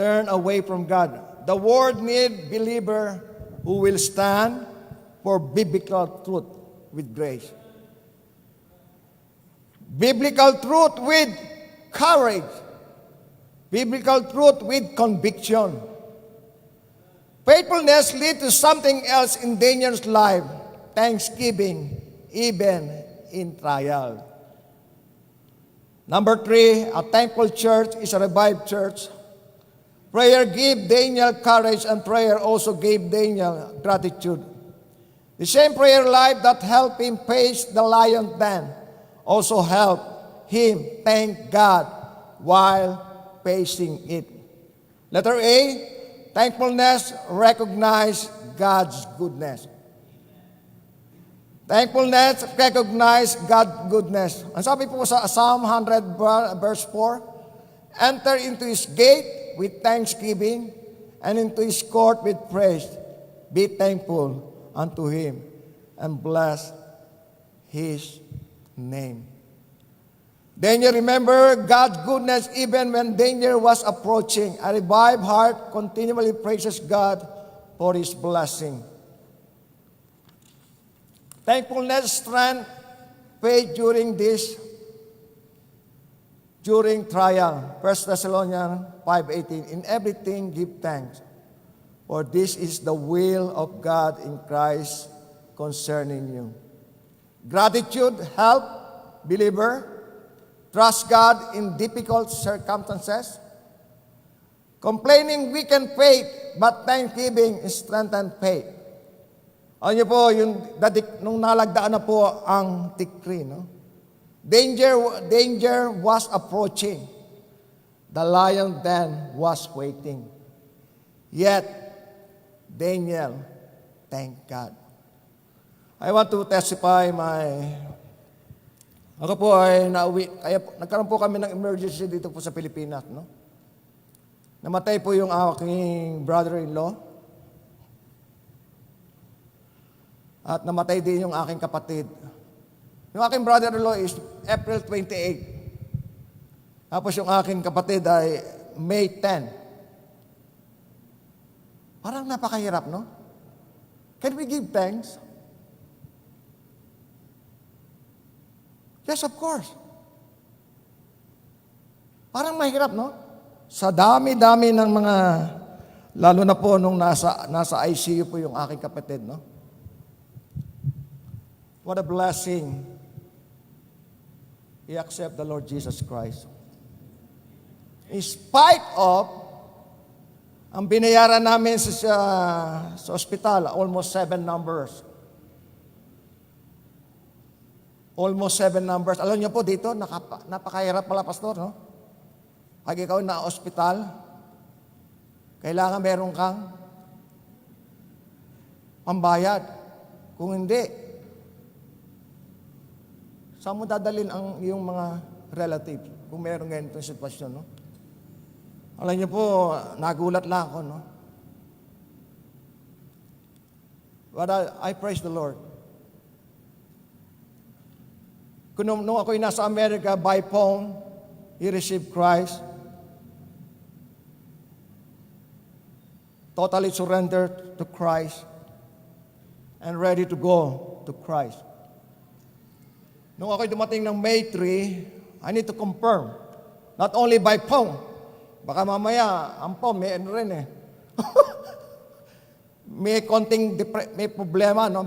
turn away from God. The world need believer who will stand for biblical truth with grace. Biblical truth with courage. Biblical truth with conviction. Faithfulness leads to something else in Daniel's life, thanksgiving, even in trial. Number 3, a thankful church is a revived church. Prayer gave Daniel courage, and prayer also gave Daniel gratitude. The same prayer life that helped him face the lion den also helped him thank God while facing it. Letter A, thankfulness recognize God's goodness. Thankfulness recognize God's goodness. Ang sabi po sa Psalm 100 verse 4, enter into His gate with thanksgiving and into His court with praise. Be thankful unto Him and bless His name. Daniel remembered God's goodness even when danger was approaching. A revived heart continually praises God for His blessing. Thankfulness, strength, faith during trial. 1 Thessalonians 5:18. In everything give thanks, for this is the will of God in Christ concerning you. Gratitude help believer trust God in difficult circumstances. Complaining weaken faith, but thanksgiving strengthen faith. Alam niyo po, nung nalagdaan na po ang decree, no? Danger was approaching. The lion then was waiting. Yet, Daniel thanked God. I want to testify ako po ay nauwi, kaya nagkaroon po kami ng emergency dito po sa Pilipinas, no? Namatay po yung aking brother-in-law. At namatay din yung aking kapatid. Yung aking brother-in-law is April 28. Tapos yung aking kapatid ay May 10. Parang napakahirap, no? Can we give thanks? Yes, of course. Parang mahirap, no? Sa dami-dami ng mga, lalo na po nung nasa ICU po yung aking kapatid, no? What a blessing. He accept the Lord Jesus Christ. In spite of, ang binayaran namin sa ospital, almost 7 numbers. Almost 7 numbers. Alam niyo po dito, napakahirap pala, pastor, no? Pag ikaw na ospital, kailangan meron kang pambayad. Kung hindi, saan mo dadalhin ang iyong mga relative kung meron ganitong sitwasyon, no? Alam niyo po, nagulat lang ako, no? But I praise the Lord. Nung ako'y nasa Amerika, by phone, he received Christ. Totally surrendered to Christ and ready to go to Christ. Nung ako'y dumating ng May 3, I need to confirm. Not only by phone. Baka mamaya, ang phone, may ano rin eh. May konting may problema, no?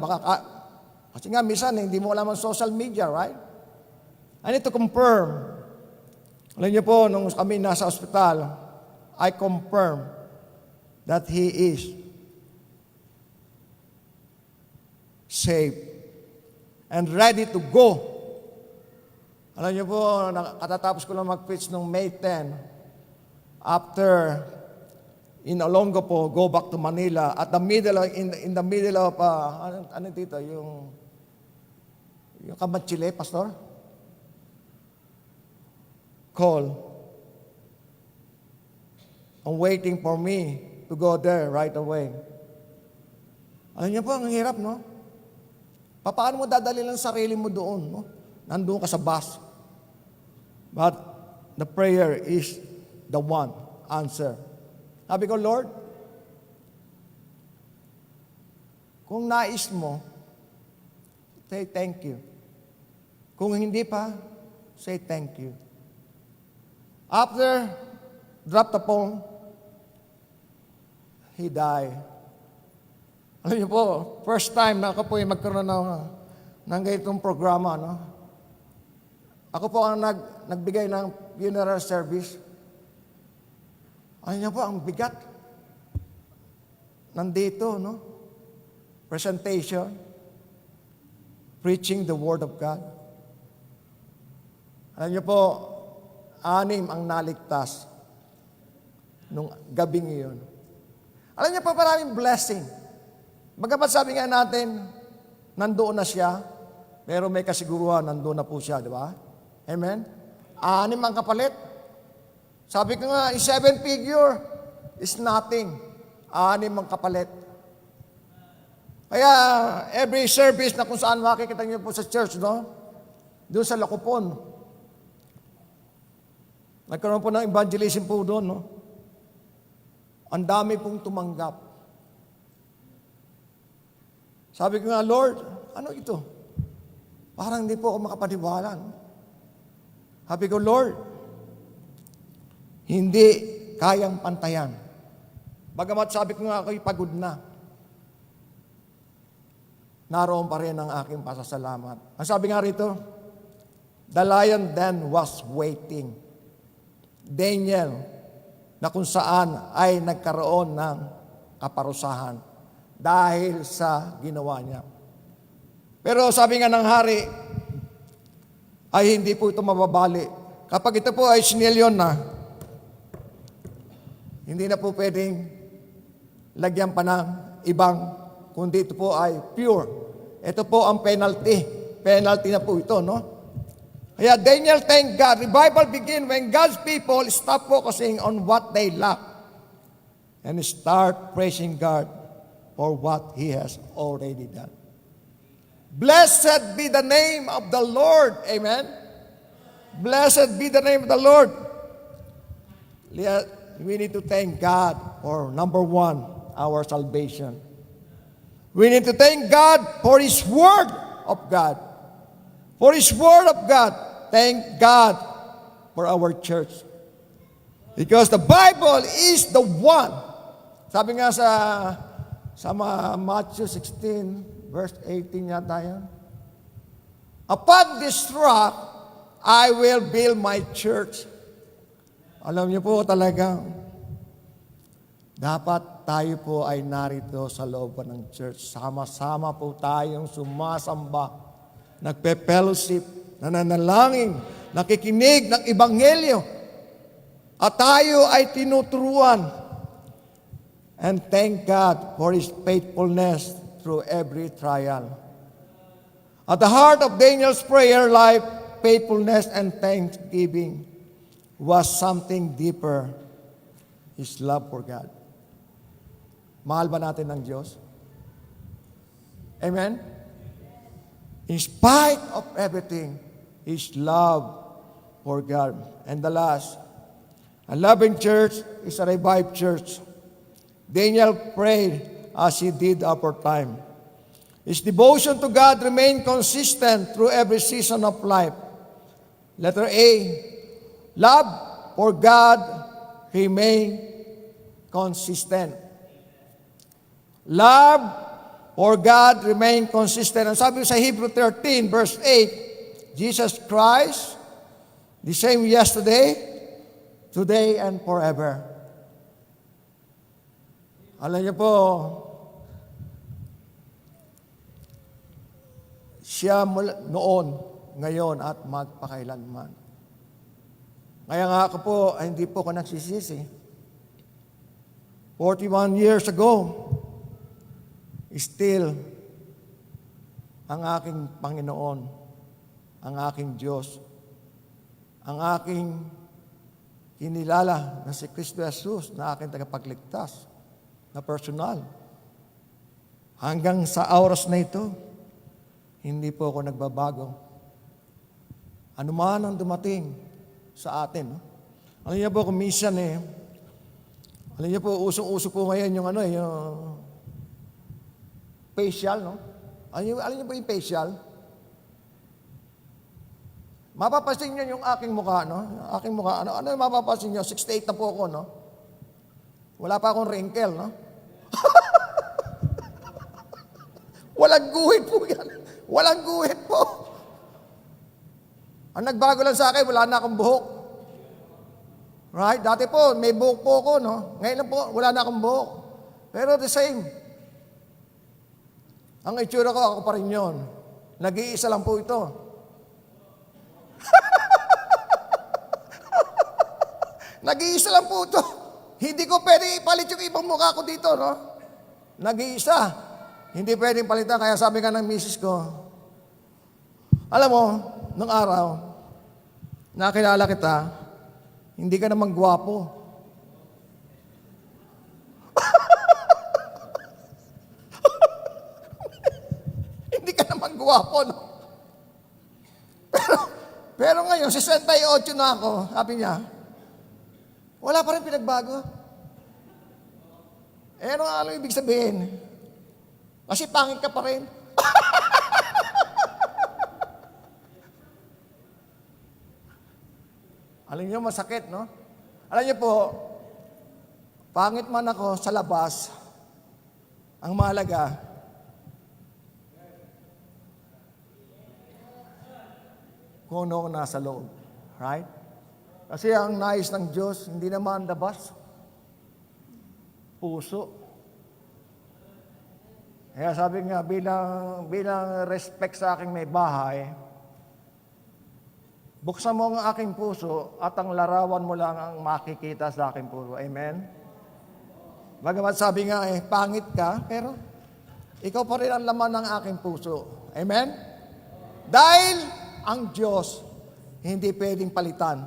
Kasi nga, minsan, hindi mo alam ang social media, right? I need to confirm. Alam niyo po, nung kami nasa ospital, I confirm that he is saved and ready to go. Alam niyo po, katatapos ko lang mag-preach nung May 10, after in Olongapo po, go back to Manila, at in the middle of, ano dito, yung Kamatchile, pastor? Call. I'm waiting for me to go there right away. Alam niyo po, ang hirap, no? Paano mo dadalhin ang sarili mo doon, no? Nandun ka sa bus. But the prayer is the one answer. Sabi ko, Lord, kung nais mo, say thank you. Kung hindi pa, say thank you. After, drop the phone, he died. Alam niyo po, first time na ako po yung magkaroon ng ganitong programa, no? Ako po ang nagbigay ng funeral service. Alam niyo po, ang bigat. Nandito, no? Presentation. Preaching the Word of God. Alam niyo po, 6 ang naligtas nung gabing iyon. Alam niyo po, maraming blessing. Bagamat sabi nga natin, nandoon na siya, pero may kasiguruhan, nandoon na po siya, di ba? Amen? 6 ang kapalit. Sabi ko nga, 7 figure is nothing. 6 ang kapalit. Kaya, every service na kung saan makikita niyo po sa church, no? Doon sa Lakupon. Nagkaroon po ng evangelism po doon, no? Ang dami pong tumanggap. Sabi ko nga, Lord, ano ito? Parang hindi po ako makapaniwala. No? Sabi ko, Lord, hindi kayang pantayan. Bagamat sabi ko nga, ako'y pagod na. Naroon pa rin ang aking pasasalamat. Ang sabi nga rito, the lion then was waiting. Daniel, na kung saan ay nagkaroon ng kaparusahan dahil sa ginawa niya. Pero sabi nga ng hari, ay hindi po ito mababali. Kapag ito po ay sinilyon na, hindi na po pwedeng lagyan pa ng ibang, kundi ito po ay pure. Ito po ang penalty. Penalty na po ito, no? Kaya Daniel thank God. Revival begin when God's people stop focusing on what they lack and start praising God for what He has already done. Blessed be the name of the Lord. Amen? Blessed be the name of the Lord. We need to thank God for, number 1, our salvation. We need to thank God for His Word of God. For His Word of God. Thank God for our church. Because the Bible is the one. Sabi nga sa Matthew 16, verse 18 yata yan. Upon this rock, I will build my church. Alam niyo po talaga, dapat tayo po ay narito sa loob ng church. Sama-sama po tayong sumasamba, nagpe-fellowship, nananalangin, nakikinig ng Ebanghelyo. At tayo ay tinuturuan. And thank God for His faithfulness through every trial. At the heart of Daniel's prayer life, faithfulness and thanksgiving was something deeper, His love for God. Mahal ba natin ng Diyos? Amen? In spite of everything, His love for God. And the last, a loving church is a revived church. Daniel prayed as he did upper time. His devotion to God remained consistent through every season of life. Letter A, love for God remained consistent. Love for God remained consistent. Ang sabi sa Hebrew 13, verse 8, Jesus Christ, the same yesterday, today, and forever. Alam niyo po, siya noon, ngayon, at magpakailanman. Kaya nga ako po, ay hindi po ako nagsisisi. 41 years ago, still, ang aking Panginoon, ang aking Diyos, ang aking kinilala na si Kristo Jesus na aking tagapagligtas, na personal. Hanggang sa oras na ito, hindi po ako nagbabago. Ano man ang dumating sa atin. No? Alam niyo po, kung minsan Alam niyo po, usong-uso po ngayon yung yung facial, no? Alam niyo po yung facial? Mapapansin niyo yung aking mukha, no? Yung aking mukha, ano yung mapapansin niyo? 68 na po ako, no? Wala pa akong wrinkle, no? Walang guhit po yan. Walang guhit po. Ang nagbago lang sa akin, wala na akong buhok. Right? Dati po, may buhok po ako, no? Ngayon lang po, wala na akong buhok. Pero the same. Ang itsura ko, ako pa rin yun. Nag-iisa lang po ito. Nag-iisa lang po ito. Hindi ko pwede ipalit yung ibang mukha ko dito, no? Nag-iisa. Hindi pwedeng palitan. Kaya sabi nga ng misis ko, alam mo, nung araw, nakilala kita, hindi ka naman gwapo. Hindi ka naman gwapo, no? Pero ngayon, 68 na ako, sabi niya, wala pa rin pinagbago. Ano ibig sabihin? Kasi pangit ka pa rin. Alam niyo, masakit, no? Alam niyo po, pangit man ako sa labas, ang mahalaga, kung ano nasa loob. Right? Kasi ang nais ng Diyos, hindi naman labas, puso. Kaya sabi nga, bilang respect sa aking may bahay, buksan mo ang aking puso at ang larawan mo lang ang makikita sa aking puso. Amen? Bagamat sabi nga, pangit ka, pero ikaw pa rin ang laman ng aking puso. Amen? Dahil ang Diyos, hindi pwedeng palitan.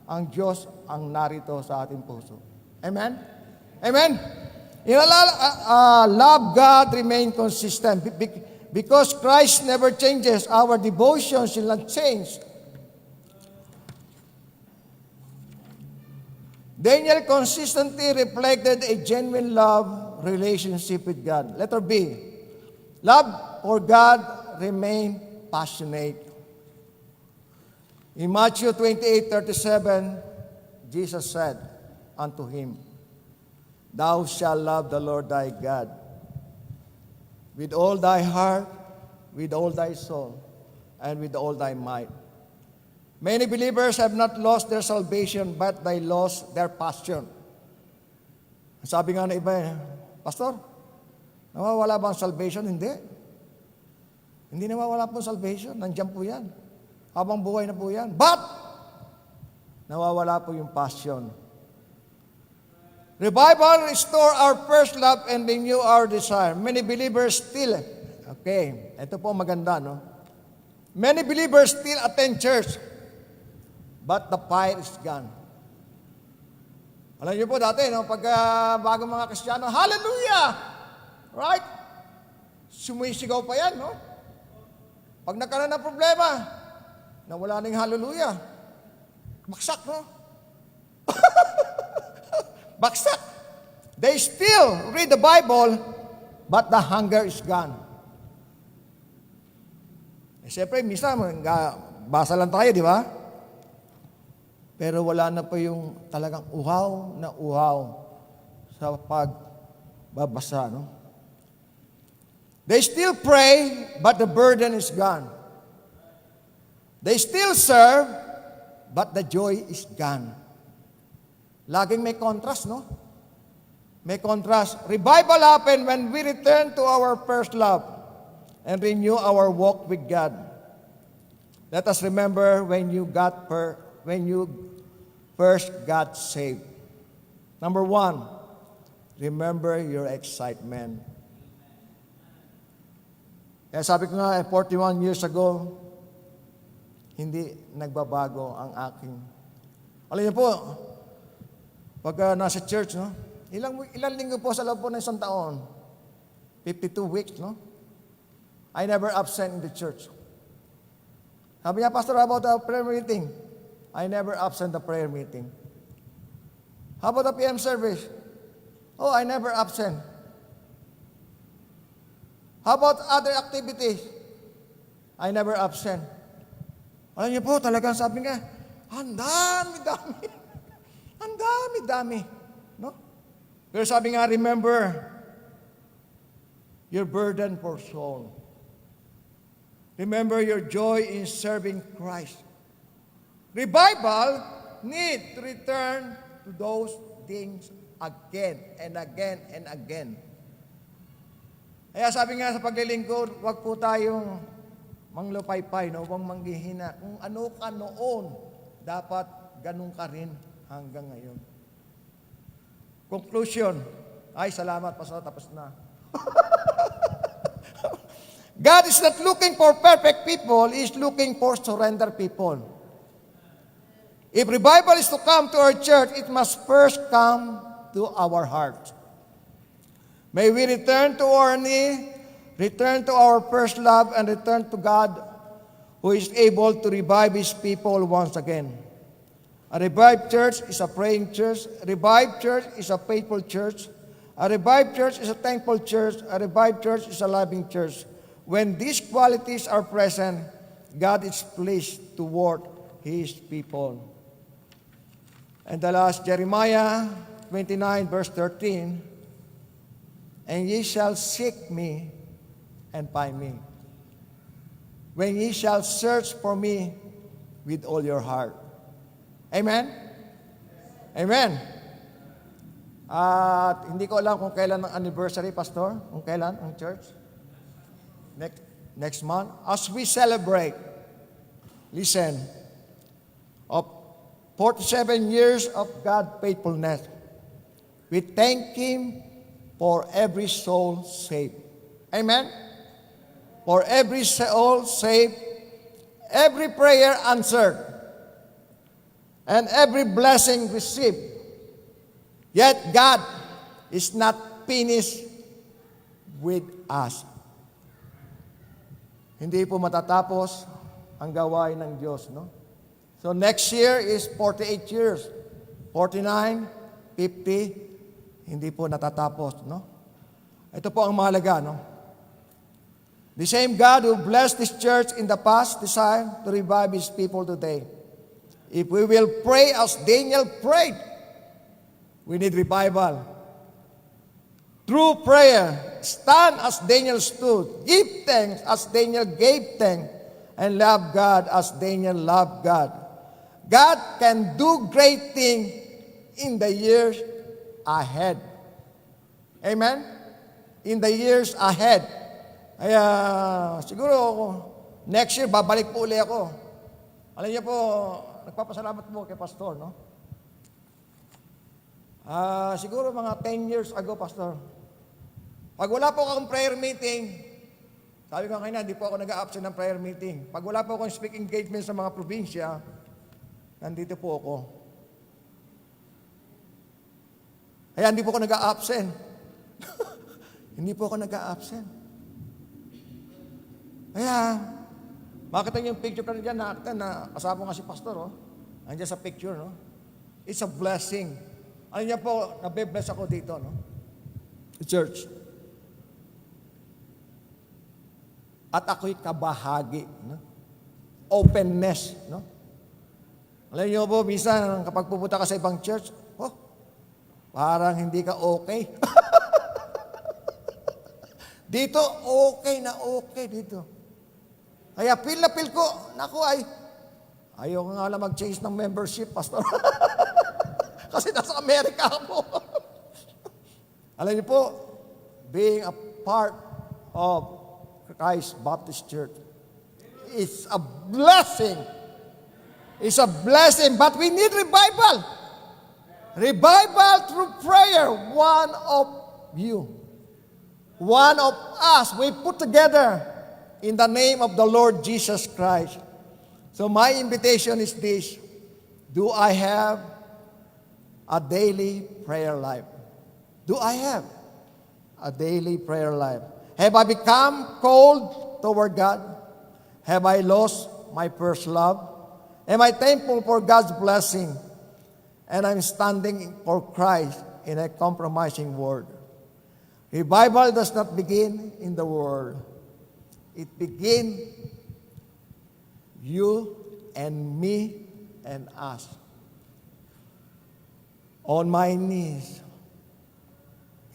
Ang Diyos ang narito sa ating puso. Amen? Amen? Love God remain consistent. Because Christ never changes, our devotion shall not change. Daniel consistently reflected a genuine love relationship with God. Letter B. Love for God remain passionate. In Matthew 28:37, Jesus said unto him, Thou shalt love the Lord thy God with all thy heart, with all thy soul, and with all thy might. Many believers have not lost their salvation, but they lost their passion. Sabi nga na iba, Pastor, nawawala ba ang salvation? Hindi. Hindi nawawala po ang salvation. Nandiyan po yan. Habang buhay na po yan. But, nawawala po yung passion. Revival restore our first love and renew our desire. Many believers still, okay, ito po maganda, no? Many believers still attend church, but the fire is gone. Alam niyo po dati, no? Pag bago mga Kristiyano, hallelujah! Right? Sumisigaw pa yan, no? Pag nagkaroon ng problema, nawala na yung hallelujah. Baksak, no? Baksak. They still read the Bible, but the hunger is gone. Siyempre, minsan, basa lang tayo, di ba? Pero wala na pa yung talagang uhaw na uhaw sa pagbabasa, no? They still pray, but the burden is gone. They still serve, but the joy is gone. Laging may contrast, no? May contrast. Revival happen when we return to our first love and renew our walk with God. Let us remember when you first got saved. Number 1, remember your excitement. Kaya sabi ko nga, 41 years ago, hindi nagbabago ang aking. Alam niyo po, pag nasa church, no? Ilang linggo po sa loob po ng isang taon? 52 weeks, no? I never absent in the church. Sabi niya, Pastor, how about the prayer meeting? I never absent the prayer meeting. How about the PM service? Oh, I never absent. How about other activities? I never absent. Alam niyo po, talagang sabi nga, ang dami-dami. Ang dami-dami. No? Pero sabi nga, remember, your burden for soul. Remember your joy in serving Christ. Revival need to return to those things again and again and again. Kaya sabi nga sa paglilingkod, huwag po tayong manglupaypay, no? Huwag manghihina. Kung ano ka noon, dapat ganun ka rin hanggang ngayon. Conclusion. Ay, salamat, Pastor, tapos na. God is not looking for perfect people, He is looking for surrendered people. If revival is to come to our church, it must first come to our hearts. May we return to our knee, return to our first love, and return to God, who is able to revive His people once again. A revived church is a praying church. A revived church is a faithful church. A revived church is a thankful church. A revived church is a loving church. When these qualities are present, God is pleased to work His people. And the last, Jeremiah 29, verse 13, and ye shall seek me and find me, when ye shall search for me with all your heart. Amen? Amen. At hindi ko alam kung kailan ang anniversary, Pastor, kung kailan ang church. Next month. As we celebrate, listen, of 47 years of God's faithfulness, we thank Him for every soul saved. Amen? For every soul saved, every prayer answered, and every blessing received. Yet God is not finished with us. Hindi po matatapos ang gawain ng Diyos, no? So next year is 48 years. 49, 50, hindi po natatapos, no? Ito po ang mahalaga, no? The same God who blessed this church in the past desires to revive His people today. If we will pray as Daniel prayed, we need revival. Through prayer, stand as Daniel stood, give thanks as Daniel gave thanks, and love God as Daniel loved God. God can do great things in the years ahead. Amen? In the years ahead. Kaya siguro next year babalik po uli ako. Alam niyo po, nagpapasalamat po kay Pastor, no? Siguro mga 10 years ago, Pastor. Pag wala po akong prayer meeting, sabi ko kanina, hindi po ako nag-a-absent ng prayer meeting. Pag wala po akong speaking engagement sa mga probinsya, nandito po ako. Kaya hindi po ako nag-a-absent. Hindi po ako nag-a-absent. Kaya, makita niyo yung picture ko dyan na kasama nga si Pastor, oh. Andiyan sa picture, no? It's a blessing. Ano niya po, nabe-bless ako dito, no? The church. At ako'y kabahagi, no? Openness, no? Alam niyo po, minsan kapag pupunta ka sa ibang church, oh, parang hindi ka okay. Dito, okay na okay dito. Kaya feel na feel ko, naku ayaw ko nga lang mag-change ng membership, Pastor. Kasi nasa Amerika ako. Alam niyo po, being a part of Christ Baptist Church, it's a blessing. It's a blessing, but we need revival. Revival through prayer. One of you, one of us, we put together in the name of the Lord Jesus Christ. So my invitation is this: do I have a daily prayer life? Do I have a daily prayer life? Have I become cold toward God? Have I lost my first love? Am I thankful for God's blessing? And I'm standing for Christ in a compromising world. Revival does not begin in the world. It begins you and me and us. On my knees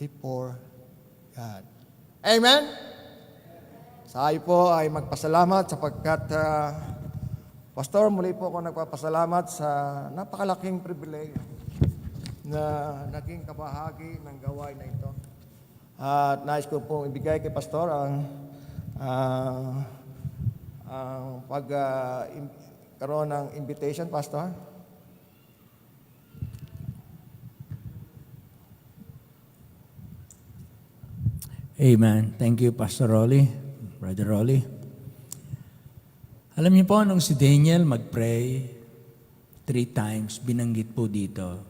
before God. Amen? Tayo po ay magpasalamat sapagkat Pastor, muli po ako nagpapasalamat sa napakalaking pribilegyo na naging kabahagi ng gawain na ito. At nais ko pong ibigay kay Pastor ang pagkaroon ng invitation, Pastor. Amen. Thank you, Pastor Rolly, Brother Rolly. Alam niyo po, nung si Daniel mag-pray 3 times, binanggit po dito.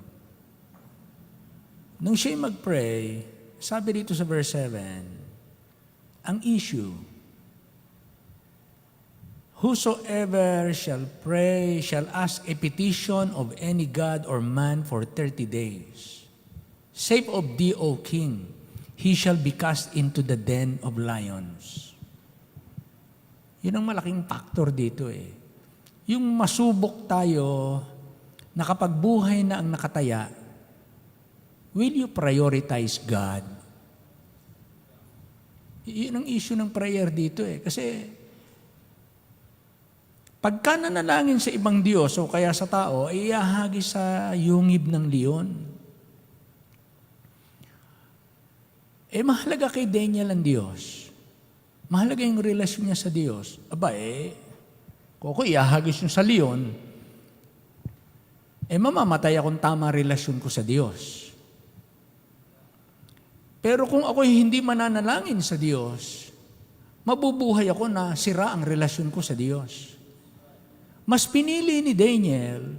Nung siya mag-pray, sabi dito sa verse 7, ang issue, whosoever shall pray, shall ask a petition of any god or man for 30 days. Save of thee, O king, he shall be cast into the den of lions. Yun ang malaking factor dito eh. Yung masubok tayo na kapag buhay na ang nakataya, will you prioritize God? Yun ang issue ng prayer dito eh. Kasi pagka nanalangin sa ibang Diyos o kaya sa tao, ay iahagi sa yungib ng leon. Mahalaga kay Daniel ang Diyos. Mahalaga yung relasyon niya sa Diyos. Kung iahagis yung sa leon, mamamatay akong tama relasyon ko sa Diyos. Pero kung ako'y hindi mananalangin sa Diyos, mabubuhay ako na sira ang relasyon ko sa Diyos. Mas pinili ni Daniel,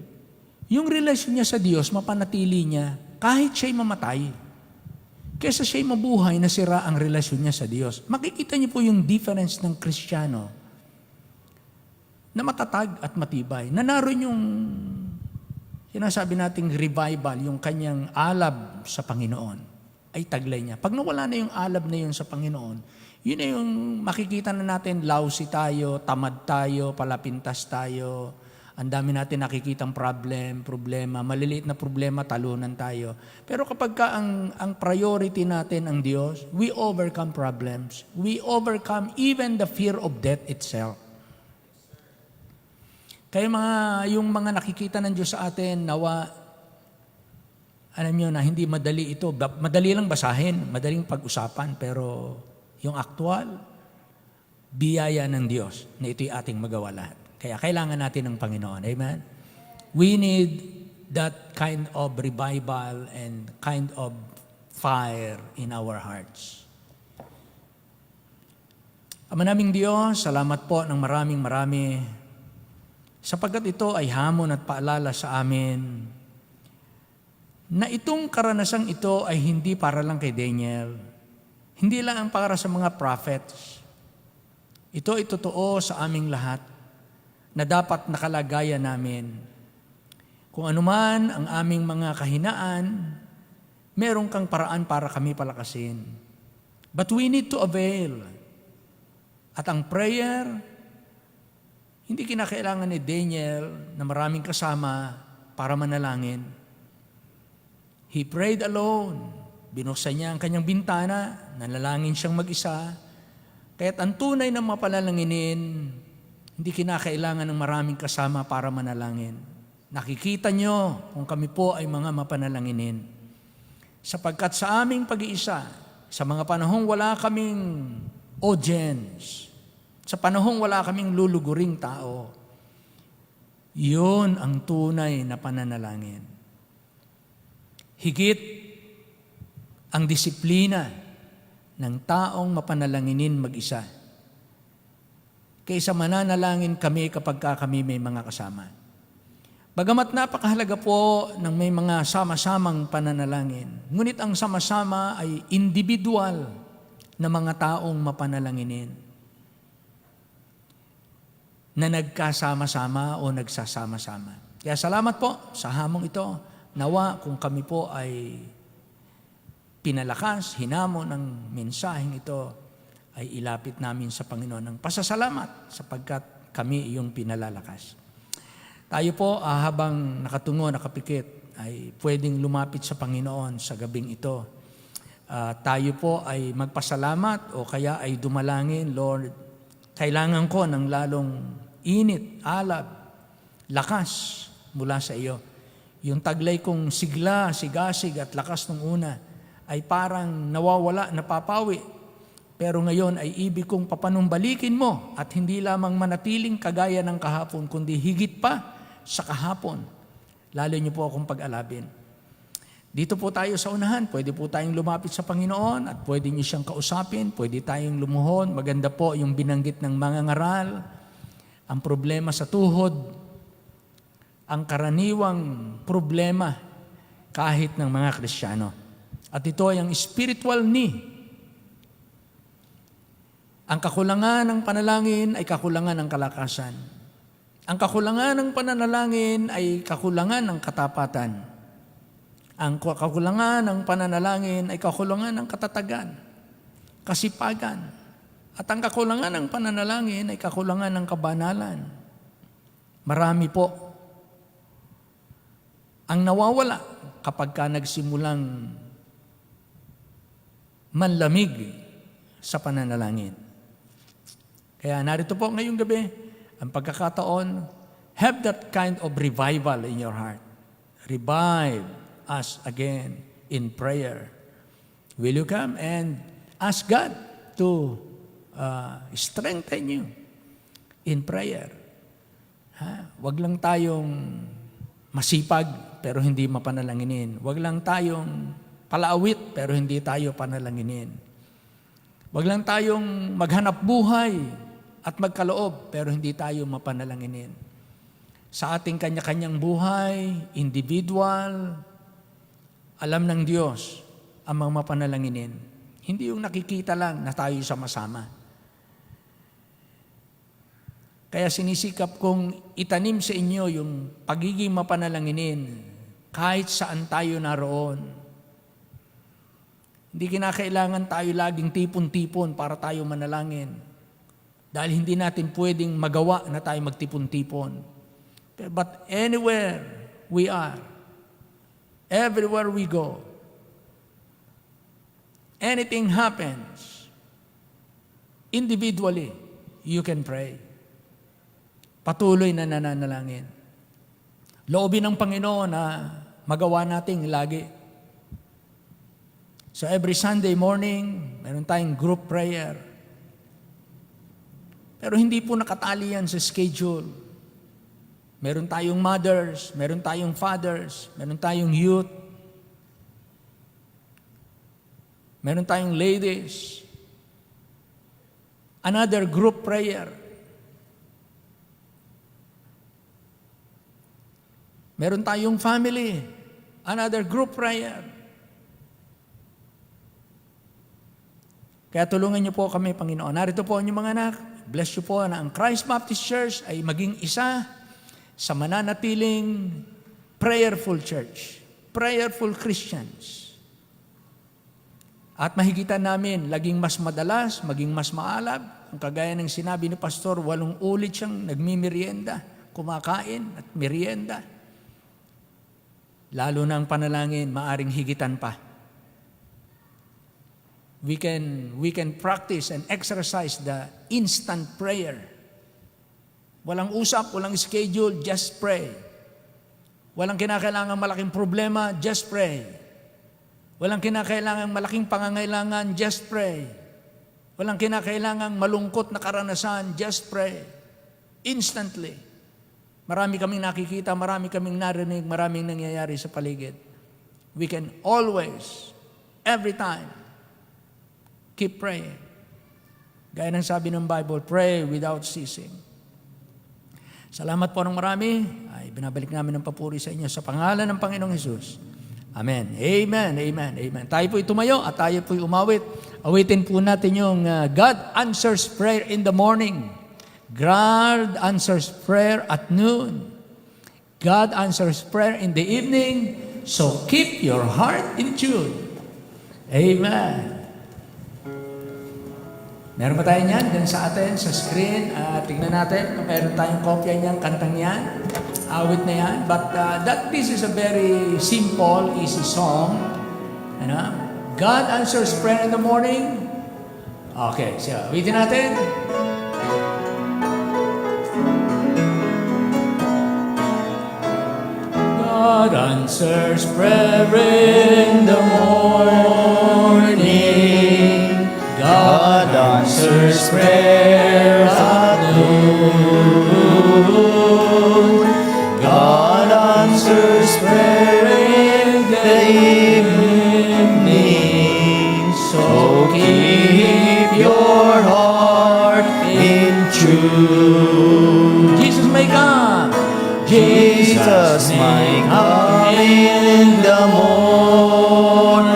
yung relasyon niya sa Diyos, mapanatili niya, kahit siya'y mamatay. Kesa siya'y mabuhay na sira ang relasyon niya sa Diyos. Makikita niyo po yung difference ng Kristiyano na matatag at matibay. Na naroon yung sinasabi nating revival, yung kanyang alab sa Panginoon, ay taglay niya. Pag nawala na yung alab na yun sa Panginoon, yun na yung makikita na natin, lousy tayo, tamad tayo, palapintas tayo, ang dami natin nakikitang problema, maliliit na problema, talunan tayo. Pero kapag ang priority natin ang Diyos, we overcome problems. We overcome even the fear of death itself. Kaya yung mga nakikita ng Diyos sa atin, nawa, alam nyo na hindi madali ito. Madali lang basahin, madaling pag-usapan, pero yung actual, biyaya ng Diyos na ito'y ating magawa lahat. Kaya kailangan natin ng Panginoon. Amen? We need that kind of revival and kind of fire in our hearts. Ama naming Diyos, salamat po ng marami sapagkat ito ay hamon at paalala sa amin na itong karanasang ito ay hindi para lang kay Daniel, hindi lang para sa mga prophets. Ito ay totoo sa aming lahat na dapat nakalagayan namin. Kung anuman ang aming mga kahinaan, meron kang paraan para kami palakasin. But we need to avail. At ang prayer, hindi kinakailangan ni Daniel na maraming kasama para manalangin. He prayed alone. Binuksan niya ang kanyang bintana, nanalangin siyang mag-isa. Kaya't ang tunay na mapalalanginin, hindi kinakailangan ng maraming kasama para manalangin. Nakikita nyo kung kami po ay mga mapanalanginin. Sapagkat sa aming pag-iisa, sa mga panahong wala kaming audience, sa panahong wala kaming luluguring tao, yun ang tunay na pananalangin. Higit ang disiplina ng taong mapanalanginin mag-isa kaysa mananalangin kami kapag kami may mga kasama. Bagamat napakahalaga po ng may mga sama-samang pananalangin, ngunit ang sama-sama ay individual na mga taong mapanalanginin na nagkasama-sama o nagsasama-sama. Kaya salamat po sa hamong ito. Nawa kung kami po ay pinalakas, hinamon ng mensaheng ito, ay ilapit namin sa Panginoon ng pasasalamat sapagkat kami iyong pinalalakas. Tayo po, habang nakatungo, nakapikit, ay pwedeng lumapit sa Panginoon sa gabing ito. Tayo po ay magpasalamat o kaya ay dumalangin, Lord, kailangan ko ng lalong init, alab, lakas mula sa iyo. Yung taglay kong sigla, sigasig at lakas nung una ay parang nawawala, napapawi. Pero ngayon ay ibig kong papanumbalikin mo at hindi lamang manatiling kagaya ng kahapon, kundi higit pa sa kahapon. Lalo niyo po akong pag-alabin. Dito po tayo sa unahan, pwede po tayong lumapit sa Panginoon at pwede niyo siyang kausapin, pwede tayong lumuhon. Maganda po yung binanggit ng mga ngaral, ang problema sa tuhod, ang karaniwang problema kahit ng mga Kristiyano. At ito ay ang spiritual need. Ang kakulangan ng panalangin ay kakulangan ng kalakasan. Ang kakulangan ng pananalangin ay kakulangan ng katapatan. Ang kakulangan ng pananalangin ay kakulangan ng katatagan, kasipagan. At ang kakulangan ng pananalangin ay kakulangan ng kabanalan. Marami po ang nawawala kapag ka nagsimulang manlamig sa pananalangin. Kaya narito po ngayong gabi, ang pagkakataon, have that kind of revival in your heart. Revive us again in prayer. Will you come and ask God to strengthen you in prayer? Wag lang tayong masipag pero hindi mapanalanginin. Wag lang tayong palaawit pero hindi tayo panalanginin. Wag lang tayong maghanap buhay at magkaloob, pero hindi tayo mapanalanginin. Sa ating kanya-kanyang buhay, individual, alam ng Diyos ang mga mapanalanginin. Hindi yung nakikita lang na tayo sama-sama. Kaya sinisikap kong itanim sa inyo yung pagiging mapanalanginin kahit saan tayo naroon. Hindi kinakailangan tayo laging tipon-tipon para tayo manalangin. Dahil hindi natin pwedeng magawa na tayo magtipon-tipon. But anywhere we are, everywhere we go, anything happens, individually, you can pray. Patuloy na nananalangin. Loobin ng Panginoon na magawa nating lagi. So every Sunday morning, meron tayong group prayer. Pero hindi po nakatali yan sa schedule. Meron tayong mothers, meron tayong fathers, meron tayong youth, meron tayong ladies. Another group prayer. Meron tayong family, another group prayer. Kaya tulungan niyo po kami, Panginoon. Narito po ang inyong mga anak. Bless you po na ang Christ Baptist Church ay maging isa sa mananatiling prayerful church, prayerful Christians. At mahigitan namin, laging mas madalas, maging mas maalab. Kung kagaya ng sinabi ni Pastor, 8 ulit siyang nagmimerienda, kumakain at merienda. Lalo na ang panalangin, maaring higitan pa. We can practice and exercise the instant prayer. Walang usap, walang schedule, just pray. Walang kinakailangan malaking problema, just pray. Walang kinakailangan malaking pangangailangan, just pray. Walang kinakailangan malungkot na karanasan, just pray. Instantly. Marami kaming nakikita, marami kaming narinig, maraming nangyayari sa paligid. We can always, every time, keep praying. Gaya ng sabi ng Bible, pray without ceasing. Salamat po ng marami. Ay binabalik namin ang papuri sa inyo sa pangalan ng Panginoong Hesus. Amen. Amen. Amen. Amen. Tayo po'y tumayo at tayo po'y umawit. Awitin po natin yung God answers prayer in the morning. God answers prayer at noon. God answers prayer in the evening. So keep your heart in tune. Amen. Meron ba tayo niyan dyan sa atin, sa screen? Tingnan natin kung meron tayong kopya niyan, kantang yan, awit na yan. But this is a very simple, easy song. Ano? God answers prayer in the morning. Okay, so awitin natin. God answers prayer in the morning. God answers prayer at noon. God answers prayer in the evening. So keep your heart in tune. Jesus may come. Jesus may come in the morning.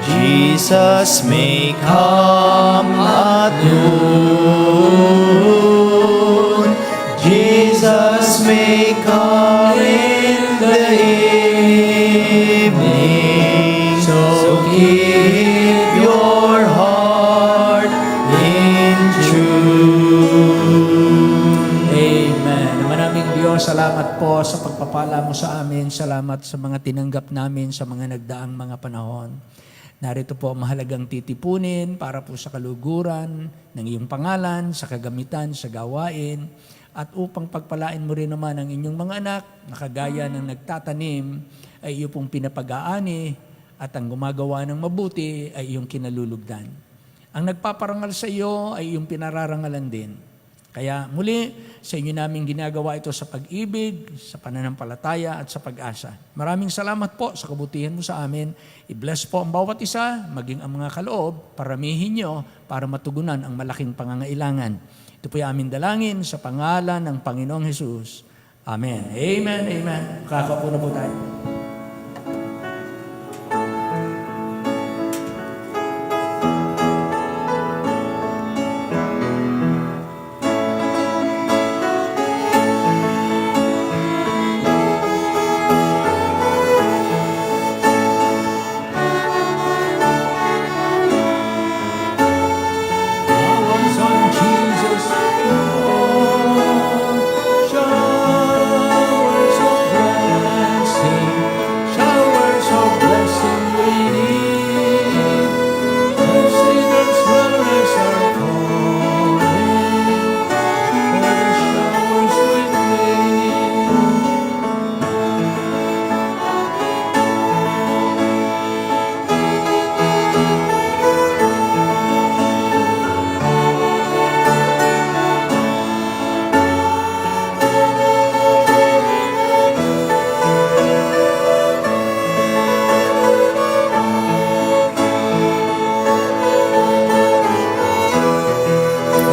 Jesus may come at noon. Jesus may come in the evening. So keep your heart in tune. Amen. Maraming Diyos, salamat po sa pagpapala mo sa amin. Salamat sa mga tinanggap namin sa mga nagdaang mga panahon. Narito po ang mahalagang titipunin para po sa kaluguran ng iyong pangalan, sa kagamitan, sa gawain, at upang pagpalain mo rin naman ang inyong mga anak na kagaya ng nagtatanim ay iyo pong pinapag-aani at ang gumagawa ng mabuti ay iyong kinalulugdan. Ang nagpaparangal sa iyo ay iyong pinararangalan din. Kaya muli, sa inyo namin ginagawa ito sa pag-ibig, sa pananampalataya at sa pag-asa. Maraming salamat po sa kabutihan mo sa amin. I-bless po ang bawat isa, maging ang mga kaloob, paramihin nyo para matugunan ang malaking pangangailangan. Ito po yung aming dalangin sa pangalan ng Panginoong Hesus. Amen. Amen. Amen. Kakaupo na po tayo. Showers on Jesus, showers of blessing, showers of blessing we need. The sinners rise are calling, for the showers we need.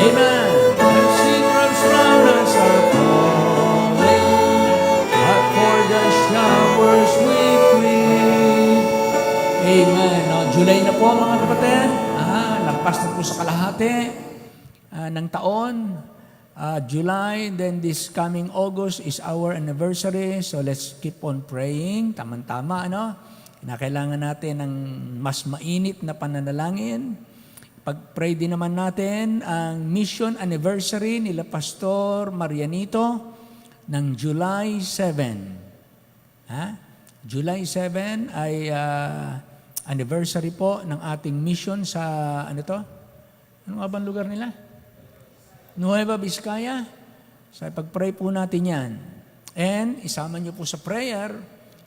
Amen. The secrets round us are calling, but for the showers we crave. Amen. No, July na po mga kapatid. Lagpas na po sa kalahati ng taon. July, then this coming August is our anniversary. So let's keep on praying. Tama-tama, ano? Kinakailangan natin ng mas mainit na pananalangin. Pag-pray din naman natin ang mission anniversary nila Pastor Marianito ng July 7. July 7 ay anniversary po ng ating mission sa, ano to? Ano nga bang lugar nila? Nueva Vizcaya. So pag-pray po natin yan. And isama niyo po sa prayer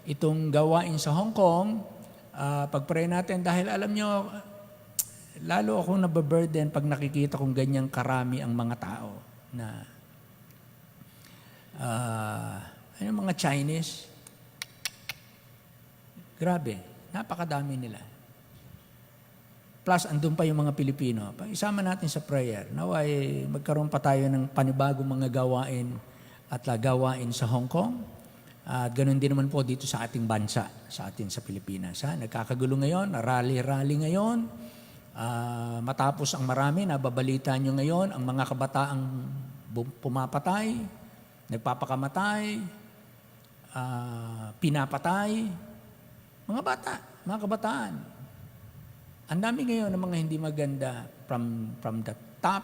itong gawain sa Hong Kong. Pag-pray natin dahil alam niyo, lalo akong nababurden pag nakikita kong ganyang karami ang mga tao na mga Chinese. Grabe, napakadami nila. Plus, andun pa yung mga Pilipino. Isama natin sa prayer. Naway magkaroon pa tayo ng panibagong mga gawain at gawain sa Hong Kong. At ganun din naman po dito sa ating bansa, sa atin sa Pilipinas. Nagkakagulo ngayon, rally-rally ngayon. Matapos ang marami, nababalita nyo ngayon, ang mga kabataang pumapatay, nagpapakamatay, pinapatay, mga bata. mga kabataan. Ang dami ngayon ng mga hindi maganda from the top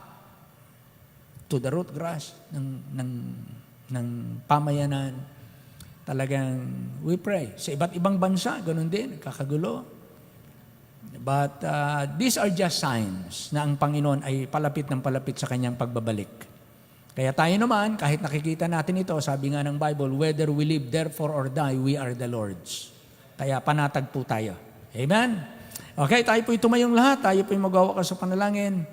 to the root grass ng pamayanan. Talagang we pray. Sa iba't ibang bansa, ganun din, kakagulo. But these are just signs na ang Panginoon ay palapit ng palapit sa kanyang pagbabalik. Kaya tayo naman, kahit nakikita natin ito, sabi nga ng Bible, whether we live therefore or die, we are the Lord's. Kaya panatag po tayo. Amen? Okay, tayo po'y tumayong lahat. Tayo po'y magawa ka sa panalangin.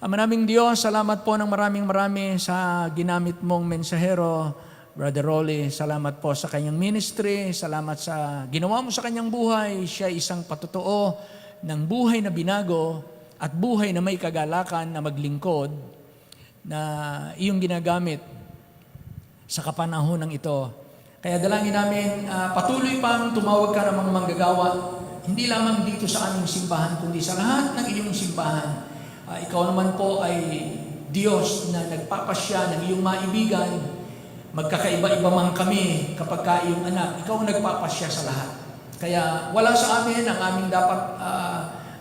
Maraming Diyos, salamat po ng maraming sa ginamit mong mensahero, Brother Rolly. Salamat po sa kanyang ministry. Salamat sa ginawa mo sa kanyang buhay. Siya isang patotoo ng buhay na binago at buhay na may kagalakan na maglingkod na iyong ginagamit sa kapanahon ng ito. Kaya dalangin namin, patuloy pang tumawag ka ng mga manggagawa, hindi lamang dito sa aming simbahan, kundi sa lahat ng iyong simbahan. Ikaw naman po ay Diyos na nagpapasya ng iyong maibigan. Magkakaiba-iba man kami kapag ka iyong anak, ikaw nagpapasya sa lahat. Kaya wala sa amin ang aming dapat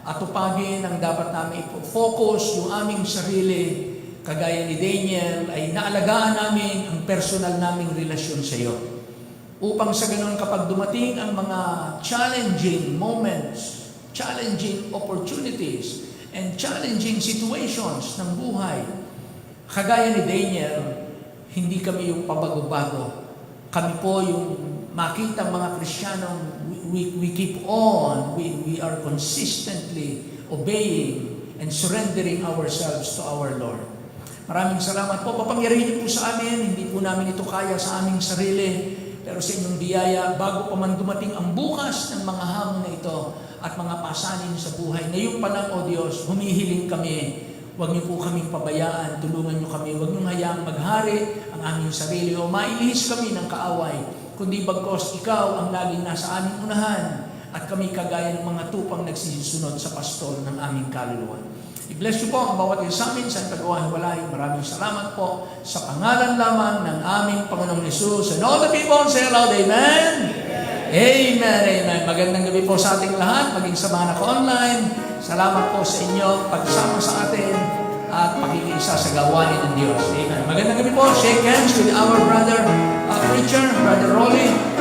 atupagin, ang dapat namin i-focus, yung aming sarili, kagaya ni Daniel, ay naalagaan namin ang personal naming relasyon sa iyo. Upang sa ganun kapag dumating ang mga challenging moments, challenging opportunities, and challenging situations ng buhay, kagaya ni Daniel, hindi kami yung pabago-bago. Kami po yung makita mga Kristiyanong we keep on, we are consistently obeying and surrendering ourselves to our Lord. Maraming salamat po. Papangyarihin niyo po sa amin, hindi po namin ito kaya sa aming sarili, pero sa inyong biyaya, bago pa man dumating ang bukas ng mga hamon na ito at mga pasanin sa buhay, ngayon pa lang, O Diyos, humihiling kami. Huwag niyo po kaming pabayaan, tulungan niyo kami. Huwag niyo hayaang maghari ang aming sarili o mailihis kami ng kaaway, kundi bagkos ikaw ang laging nasa aming unahan at kami kagaya ng mga tupang nagsisisunod sa pastol ng aming kaluluwa. I-bless you po ang bawat isa sa amin sa pag-uwalay. Maraming salamat po sa pangalan lamang ng aming Panginoong Hesus. And all the people say aloud, Amen? Amen, amen. Magandang gabi po sa ating lahat, maging sa mga naka-online. Salamat po sa inyo, pagsama sa atin, at pakikiisa sa gawain ng Diyos. Amen. Magandang gabi po. Shake hands with our brother preacher, Brother Rolly.